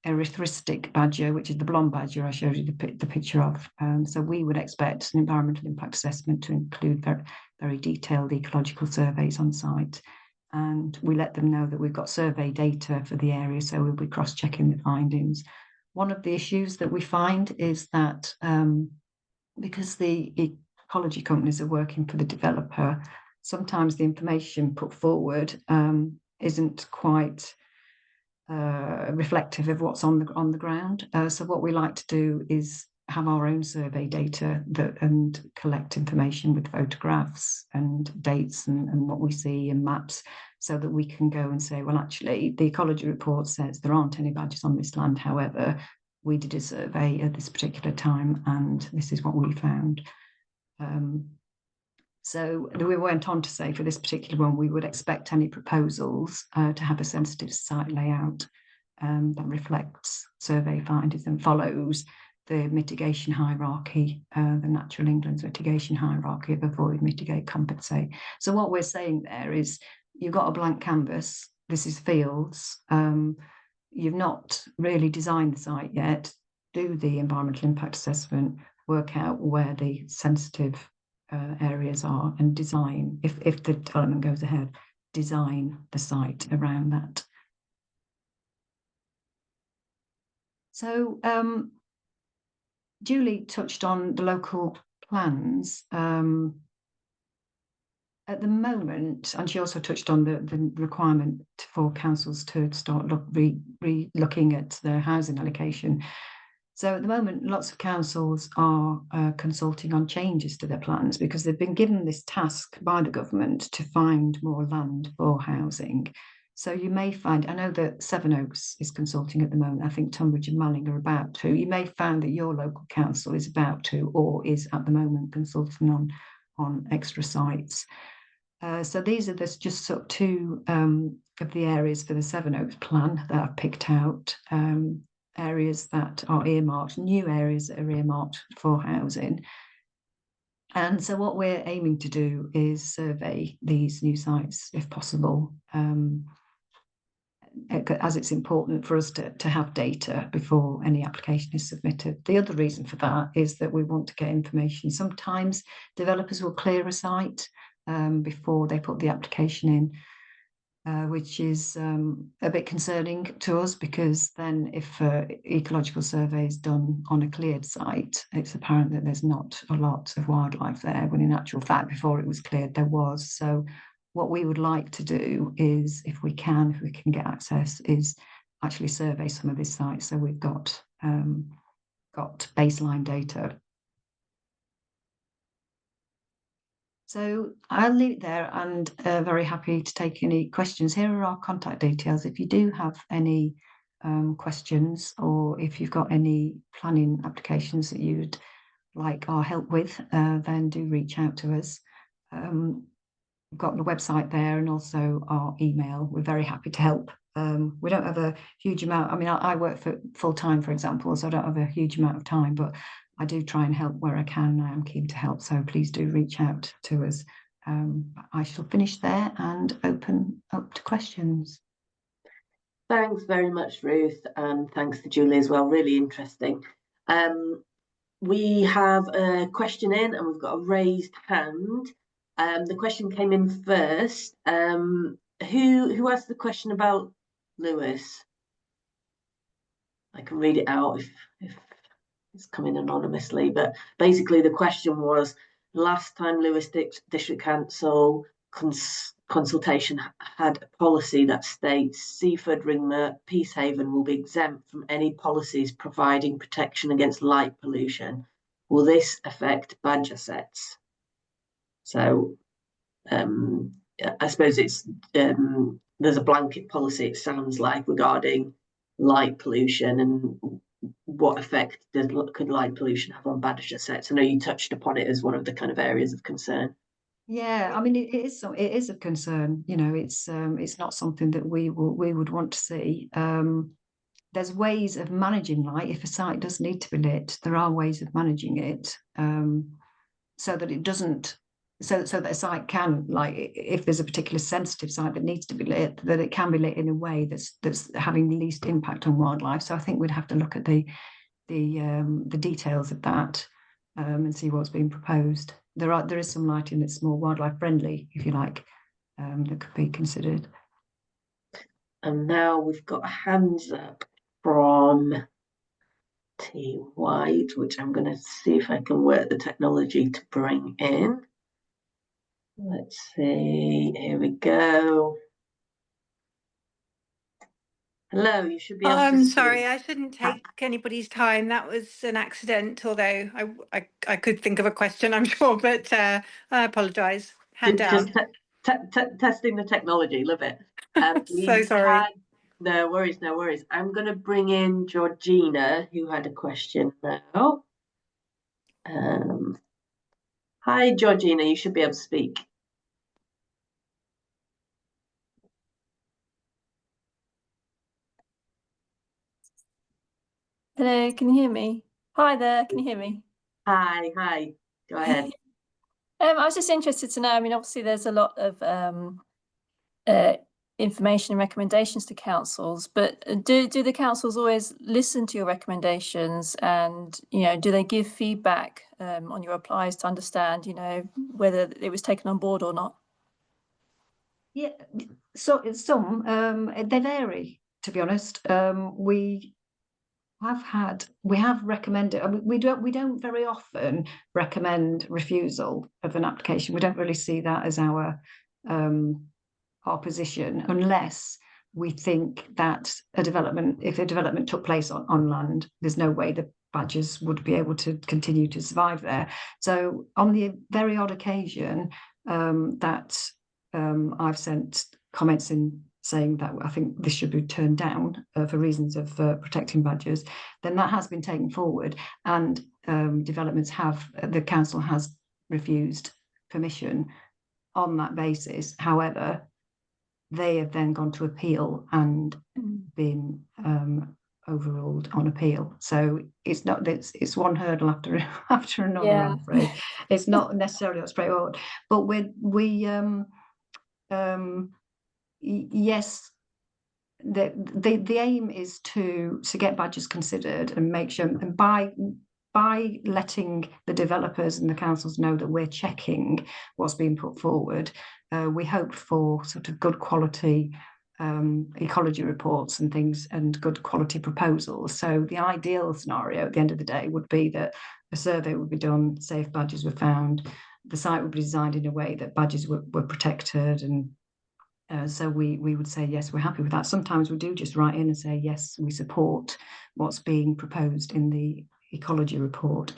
C: erythristic badger, which is the blonde badger I showed you the picture of. So we would expect an environmental impact assessment to include very, very detailed ecological surveys on site. And we let them know that we've got survey data for the area, so we'll be cross-checking the findings. One of the issues that we find is that because the ecology companies are working for the developer, sometimes the information put forward isn't quite reflective of what's on the ground. So what we like to do is have our own survey data and collect information with photographs and dates and what we see and maps, so that we can go and say, well, actually, the ecology report says there aren't any badgers on this land. However, we did a survey at this particular time, and this is what we found. So we went on to say for this particular one, we would expect any proposals to have a sensitive site layout that reflects survey findings and follows the mitigation hierarchy, the Natural England's mitigation hierarchy of avoid, mitigate, compensate. So what we're saying there is you've got a blank canvas, this is fields, you've not really designed the site yet, do the environmental impact assessment, work out where the sensitive areas are, and design, if the development goes ahead, design the site around that. So Julie touched on the local plans. At the moment, and she also touched on the requirement for councils to start looking at their housing allocation. So at the moment, lots of councils are consulting on changes to their plans because they've been given this task by the government to find more land for housing. So you may find, I know that Sevenoaks is consulting at the moment, I think Tunbridge and Malling are about to. You may find that your local council is about to, or is at the moment consulting on extra sites. So these are just sort of 2 of the areas for the Sevenoaks plan that I've picked out. Areas that are earmarked, new areas that are earmarked for housing. And so what we're aiming to do is survey these new sites if possible. as it's important for us to have data before any application is submitted. The other reason for that is that we want to get information. Sometimes developers will clear a site before they put the application in, which is a bit concerning to us, because then if ecological survey is done on a cleared site, it's apparent that there's not a lot of wildlife there, when in actual fact before it was cleared there was. So what we would like to do is, if we can get access, is actually survey some of these sites, so we've got baseline data. So I'll leave it there, and very happy to take any questions. Here are our contact details. If you do have any questions, or if you've got any planning applications that you'd like our help with, then do reach out to us. We've got the website there, and also our email. We're very happy to help. We don't have a huge amount. I mean, I work for full time, for example, so I don't have a huge amount of time, but I do try and help where I can. I am keen to help, so please do reach out to us. I shall finish there and open up to questions.
A: Thanks very much, Ruth, and thanks to Julie as well. Really interesting. We have a question in, and we've got a raised hand. The question came in first. Who asked the question about Lewis? I can read it out if it's coming anonymously, but basically the question was, last time Lewis District Council consultation had a policy that states Seaford, Ringmer, Peacehaven will be exempt from any policies providing protection against light pollution. Will this affect badger sets? So I suppose it's there's a blanket policy, it sounds like, regarding light pollution, and what effect could light pollution have on badger sets? I know you touched upon it as one of the kind of areas of concern.
C: Yeah, I mean, it is of concern. You know, it's not something that we would want to see. There's ways of managing light. If a site does need to be lit, there are ways of managing it, so that it doesn't. So that a site can, like, if there's a particular sensitive site that needs to be lit, that it can be lit in a way that's having the least impact on wildlife. So I think we'd have to look at the details of that, and see what's being proposed. There is some lighting that's more wildlife friendly, if you like, that could be considered.
A: And now we've got hands up from T White, which I'm going to see if I can work the technology to bring in. Let's see, here we go. Hello, you should be able to
D: I'm
A: speak.
D: sorry, I shouldn't take anybody's time. That was an accident, although I could think of a question, I'm sure, but I apologise. Hand down.
A: Just testing the technology, love it.
D: So sorry.
A: No worries, no worries. I'm going to bring in Georgina, who had a question now. Hi, Georgina, you should be able to speak.
E: Hello, can you hear me? Hi there, can you hear me?
A: Hi, go ahead.
E: I was just interested to know, I mean, obviously there's a lot of information and recommendations to councils, but do the councils always listen to your recommendations, and, you know, do they give feedback on your replies to understand, you know, whether it was taken on board or not?
C: Yeah, so some they vary, to be honest. We have recommended, I mean, we don't very often recommend refusal of an application. We don't really see that as our position, unless we think that if a development took place on land, there's no way the badgers would be able to continue to survive there. So on the very odd occasion that I've sent comments in saying that I think this should be turned down for reasons of protecting badgers, then that has been taken forward, and the council has refused permission on that basis. However, they have then gone to appeal and been overruled on appeal. So it's one hurdle after another. Yeah. I'm afraid it's not necessarily that straightforward, but yes, the aim is to get badges considered and make sure, and by letting the developers and the councils know that we're checking what's being put forward, we hope for sort of good quality ecology reports and things, and good quality proposals. So the ideal scenario at the end of the day would be that a survey would be done, say if badges were found, the site would be designed in a way that badges were protected, and so we would say, yes, we're happy with that. Sometimes we do just write in and say, yes, we support what's being proposed in the ecology report.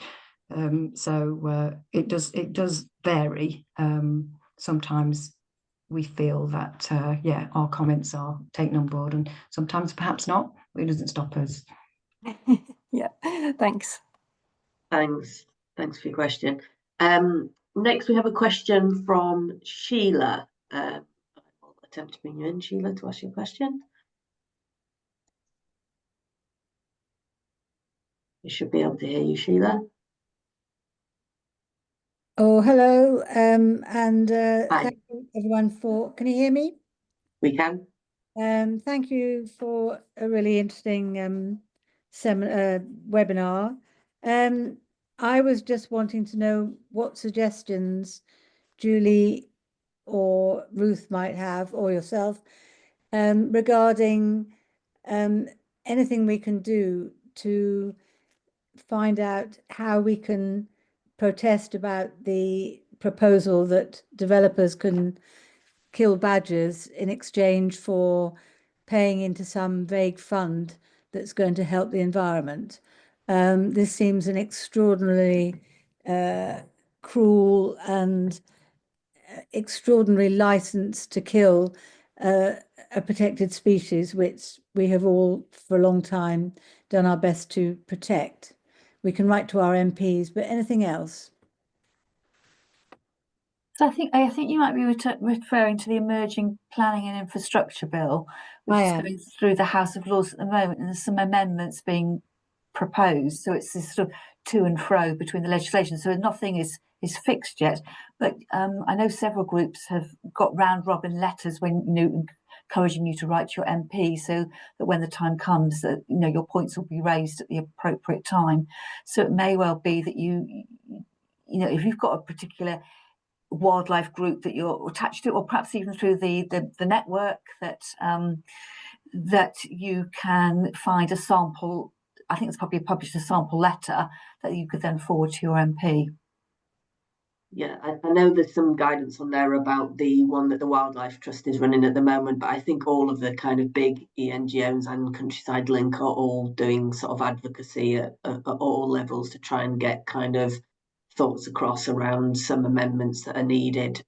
C: So it does vary. Sometimes we feel that, yeah, our comments are taken on board, and sometimes perhaps not, but it doesn't stop us.
E: Yeah, thanks.
A: Thanks for your question. Next we have a question from Sheila. I'll attempt to bring you in, Sheila, to ask your question. You should be able to hear you, Sheila.
F: Oh, hello, and
A: Hi.
F: thank you everyone for, can you hear me?
A: We can.
F: Thank you for a really interesting webinar. I was just wanting to know what suggestions Julie or Ruth might have, or yourself, regarding anything we can do to find out how we can protest about the proposal that developers can kill badgers in exchange for paying into some vague fund that's going to help the environment. This seems an extraordinarily cruel and extraordinary license to kill a protected species, which we have all for a long time done our best to protect. We can write to our MPs, but anything else?
B: So I think you might be referring to the emerging planning and infrastructure bill, which is going through the House of Lords at the moment, and there's some amendments being proposed. So it's this sort of to and fro between the legislation. So nothing is fixed yet. But I know several groups have got round robin letters when encouraging you to write to your MP, so that when the time comes, that your points will be raised at the appropriate time. So it may well be that if you've got a particular wildlife group that you're attached to, or perhaps even through the network, that you can find a sample. I think it's probably published a sample letter that you could then forward to your MP.
A: Yeah, I know there's some guidance on there about the one that the Wildlife Trust is running at the moment, but I think all of the kind of big ENGOs and Countryside Link are all doing sort of advocacy at all levels to try and get kind of thoughts across around some amendments that are needed.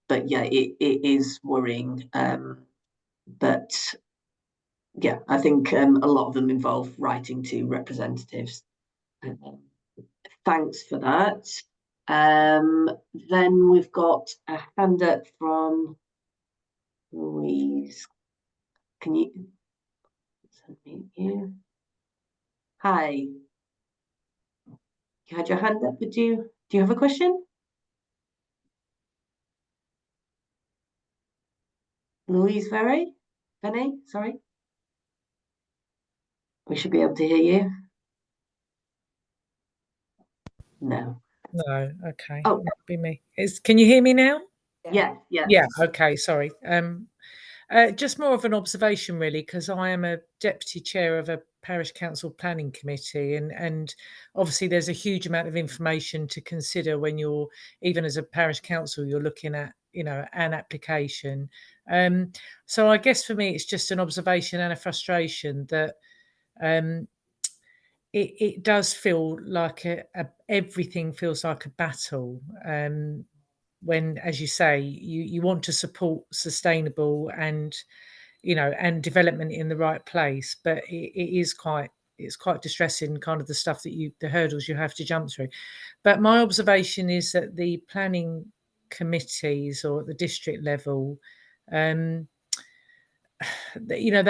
A: But yeah, it is worrying. But yeah, I think a lot of them involve writing to representatives. Thanks for that. Then we've got a hand up from Louise. Can you unmute you? Hi. You had your hand up. Do you have a question? Louise Venny, sorry. We should be able to hear you. No.
G: No, okay.
A: Oh,
G: It might be me. Can you hear me now?
A: yeah.
G: Yeah, okay, sorry. Just more of an observation, really, because I am a deputy chair of a parish council planning committee, and obviously there's a huge amount of information to consider when you're, even as a parish council, you're looking at an application. So I guess for me it's just an observation and a frustration that it does feel like everything feels like a battle. When, as you say, you want to support sustainable and development in the right place, but it's quite distressing, kind of the stuff that the hurdles you have to jump through. But my observation is that the planning committees, or at the district level, they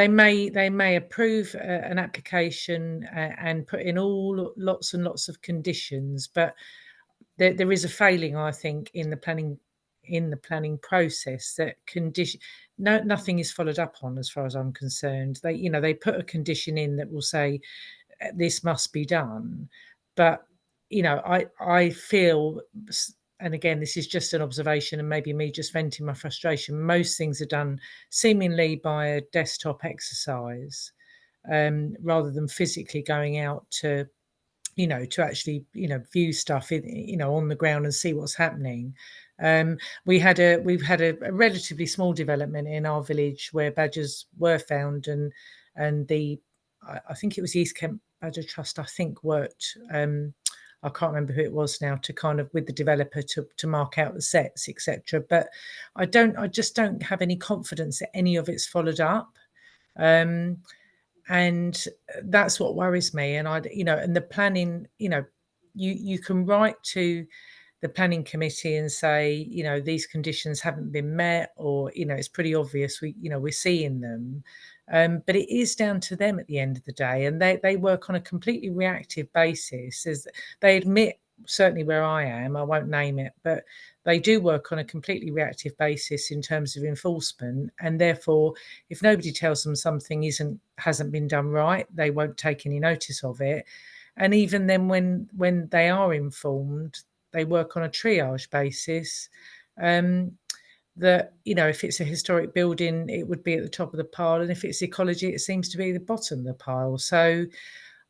G: may approve an application and put in lots and lots of conditions, but there is a failing, I think, in the planning process, that nothing is followed up on, as far as I'm concerned. They put a condition in that will say this must be done, but I feel, and again, this is just an observation and maybe me just venting my frustration, most things are done seemingly by a desktop exercise, rather than physically going out to actually view stuff on the ground and see what's happening. We've had a relatively small development in our village where badgers were found, and I think it was the East Kent Badger Trust, I think, worked, I can't remember who it was now, to kind of with the developer to mark out the sets, etc. But I just don't have any confidence that any of it's followed up. And that's what worries me. And and the planning, you can write to the planning committee and say, these conditions haven't been met, or it's pretty obvious we're seeing them, but it is down to them at the end of the day, and they work on a completely reactive basis. As they admit, certainly where I am, I won't name it, but they do work on a completely reactive basis in terms of enforcement, and therefore if nobody tells them something hasn't been done right, they won't take any notice of it. And even then, when they are informed, they work on a triage basis, that if it's a historic building, it would be at the top of the pile, and if it's ecology, it seems to be the bottom of the pile. So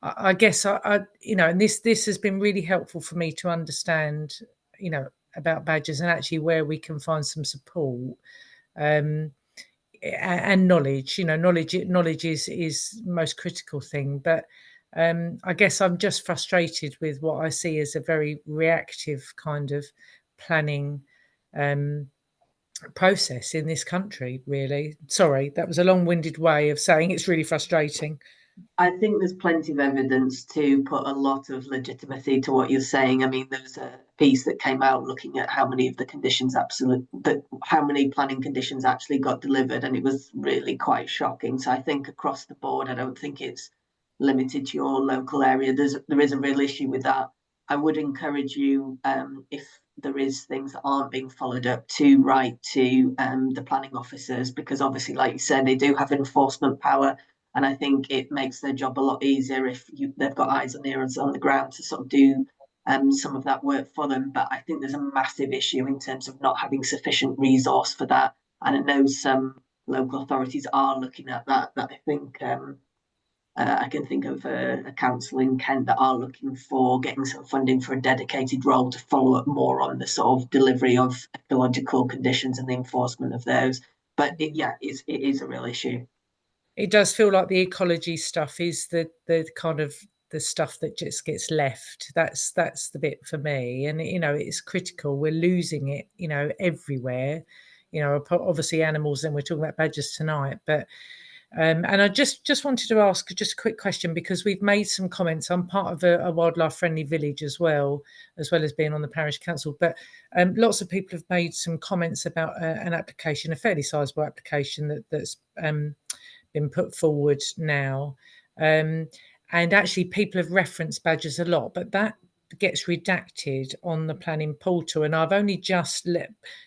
G: I guess and this has been really helpful for me to understand about badgers, and actually where we can find some support, and knowledge. Knowledge is most critical thing. But I guess I'm just frustrated with what I see as a very reactive kind of planning process in this country, really. Sorry, that was a long-winded way of saying it's really frustrating.
A: I think there's plenty of evidence to put a lot of legitimacy to what you're saying. I mean, there was a piece that came out looking at how many of the conditions how many planning conditions actually got delivered, and it was really quite shocking. So I think across the board, I don't think it's limited to your local area. There is a real issue with that. I would encourage you, if there is things that aren't being followed up, to write to the planning officers, because obviously, like you said, they do have enforcement power. And I think it makes their job a lot easier if they've got eyes and ears on the ground to sort of do some of that work for them. But I think there's a massive issue in terms of not having sufficient resource for that. And I know some local authorities are looking at that. That I think I can think of a council in Kent that are looking for getting some funding for a dedicated role to follow up more on the sort of delivery of ecological conditions and the enforcement of those. But it is a real issue.
G: It does feel like the ecology stuff is the kind of the stuff that just gets left. That's the bit for me. And it's critical. We're losing it everywhere. Obviously animals, and we're talking about badgers tonight, but and I just wanted to ask just a quick question, because we've made some comments. I'm part of a wildlife friendly village as well as being on the parish council, but lots of people have made some comments about an application, a fairly sizable application that's been put forward now, and actually people have referenced badgers a lot, but that gets redacted on the planning portal. And I've only just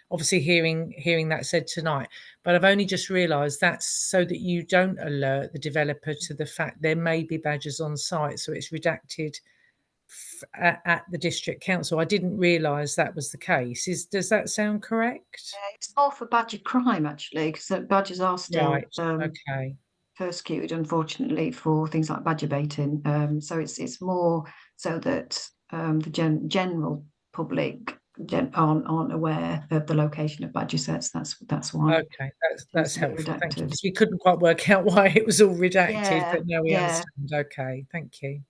G: obviously hearing that said tonight, but I've only just realised that's so that you don't alert the developer to the fact there may be badgers on site, so it's redacted at the district council. I didn't realise that was the case. Does that sound correct?
C: It's more for badger crime, actually, because badgers are still
G: Right. Okay.
C: persecuted, unfortunately, for things like badger baiting. So it's more so that the general public aren't aware of the location of badger sets. That's why.
G: Okay, that's helpful.
C: Redacted.
G: Thank you. Because we couldn't quite work out why it was all redacted,
C: Yeah,
G: but now we
C: yeah.
G: understand. Okay, thank you.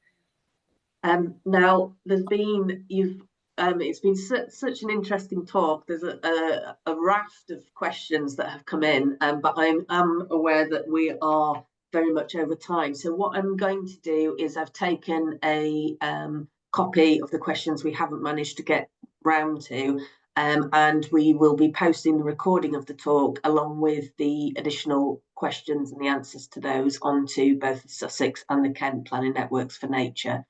A: Now it's been such an interesting talk. There's a raft of questions that have come in, but I'm aware that we are very much over time. So what I'm going to do is I've taken a copy of the questions we haven't managed to get round to, and we will be posting the recording of the talk along with the additional questions and the answers to those onto both the Sussex and the Kent Planning Networks for Nature.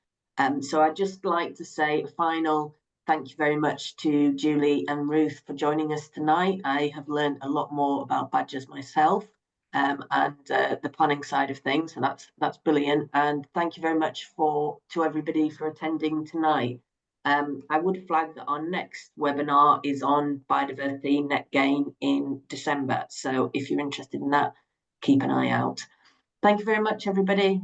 A: So I'd just like to say a final thank you very much to Julie and Ruth for joining us tonight. I have learned a lot more about badgers myself, and the planning side of things, so that's brilliant. And thank you very much to everybody for attending tonight. I would flag that our next webinar is on biodiversity net gain in December. So if you're interested in that, keep an eye out. Thank you very much, everybody.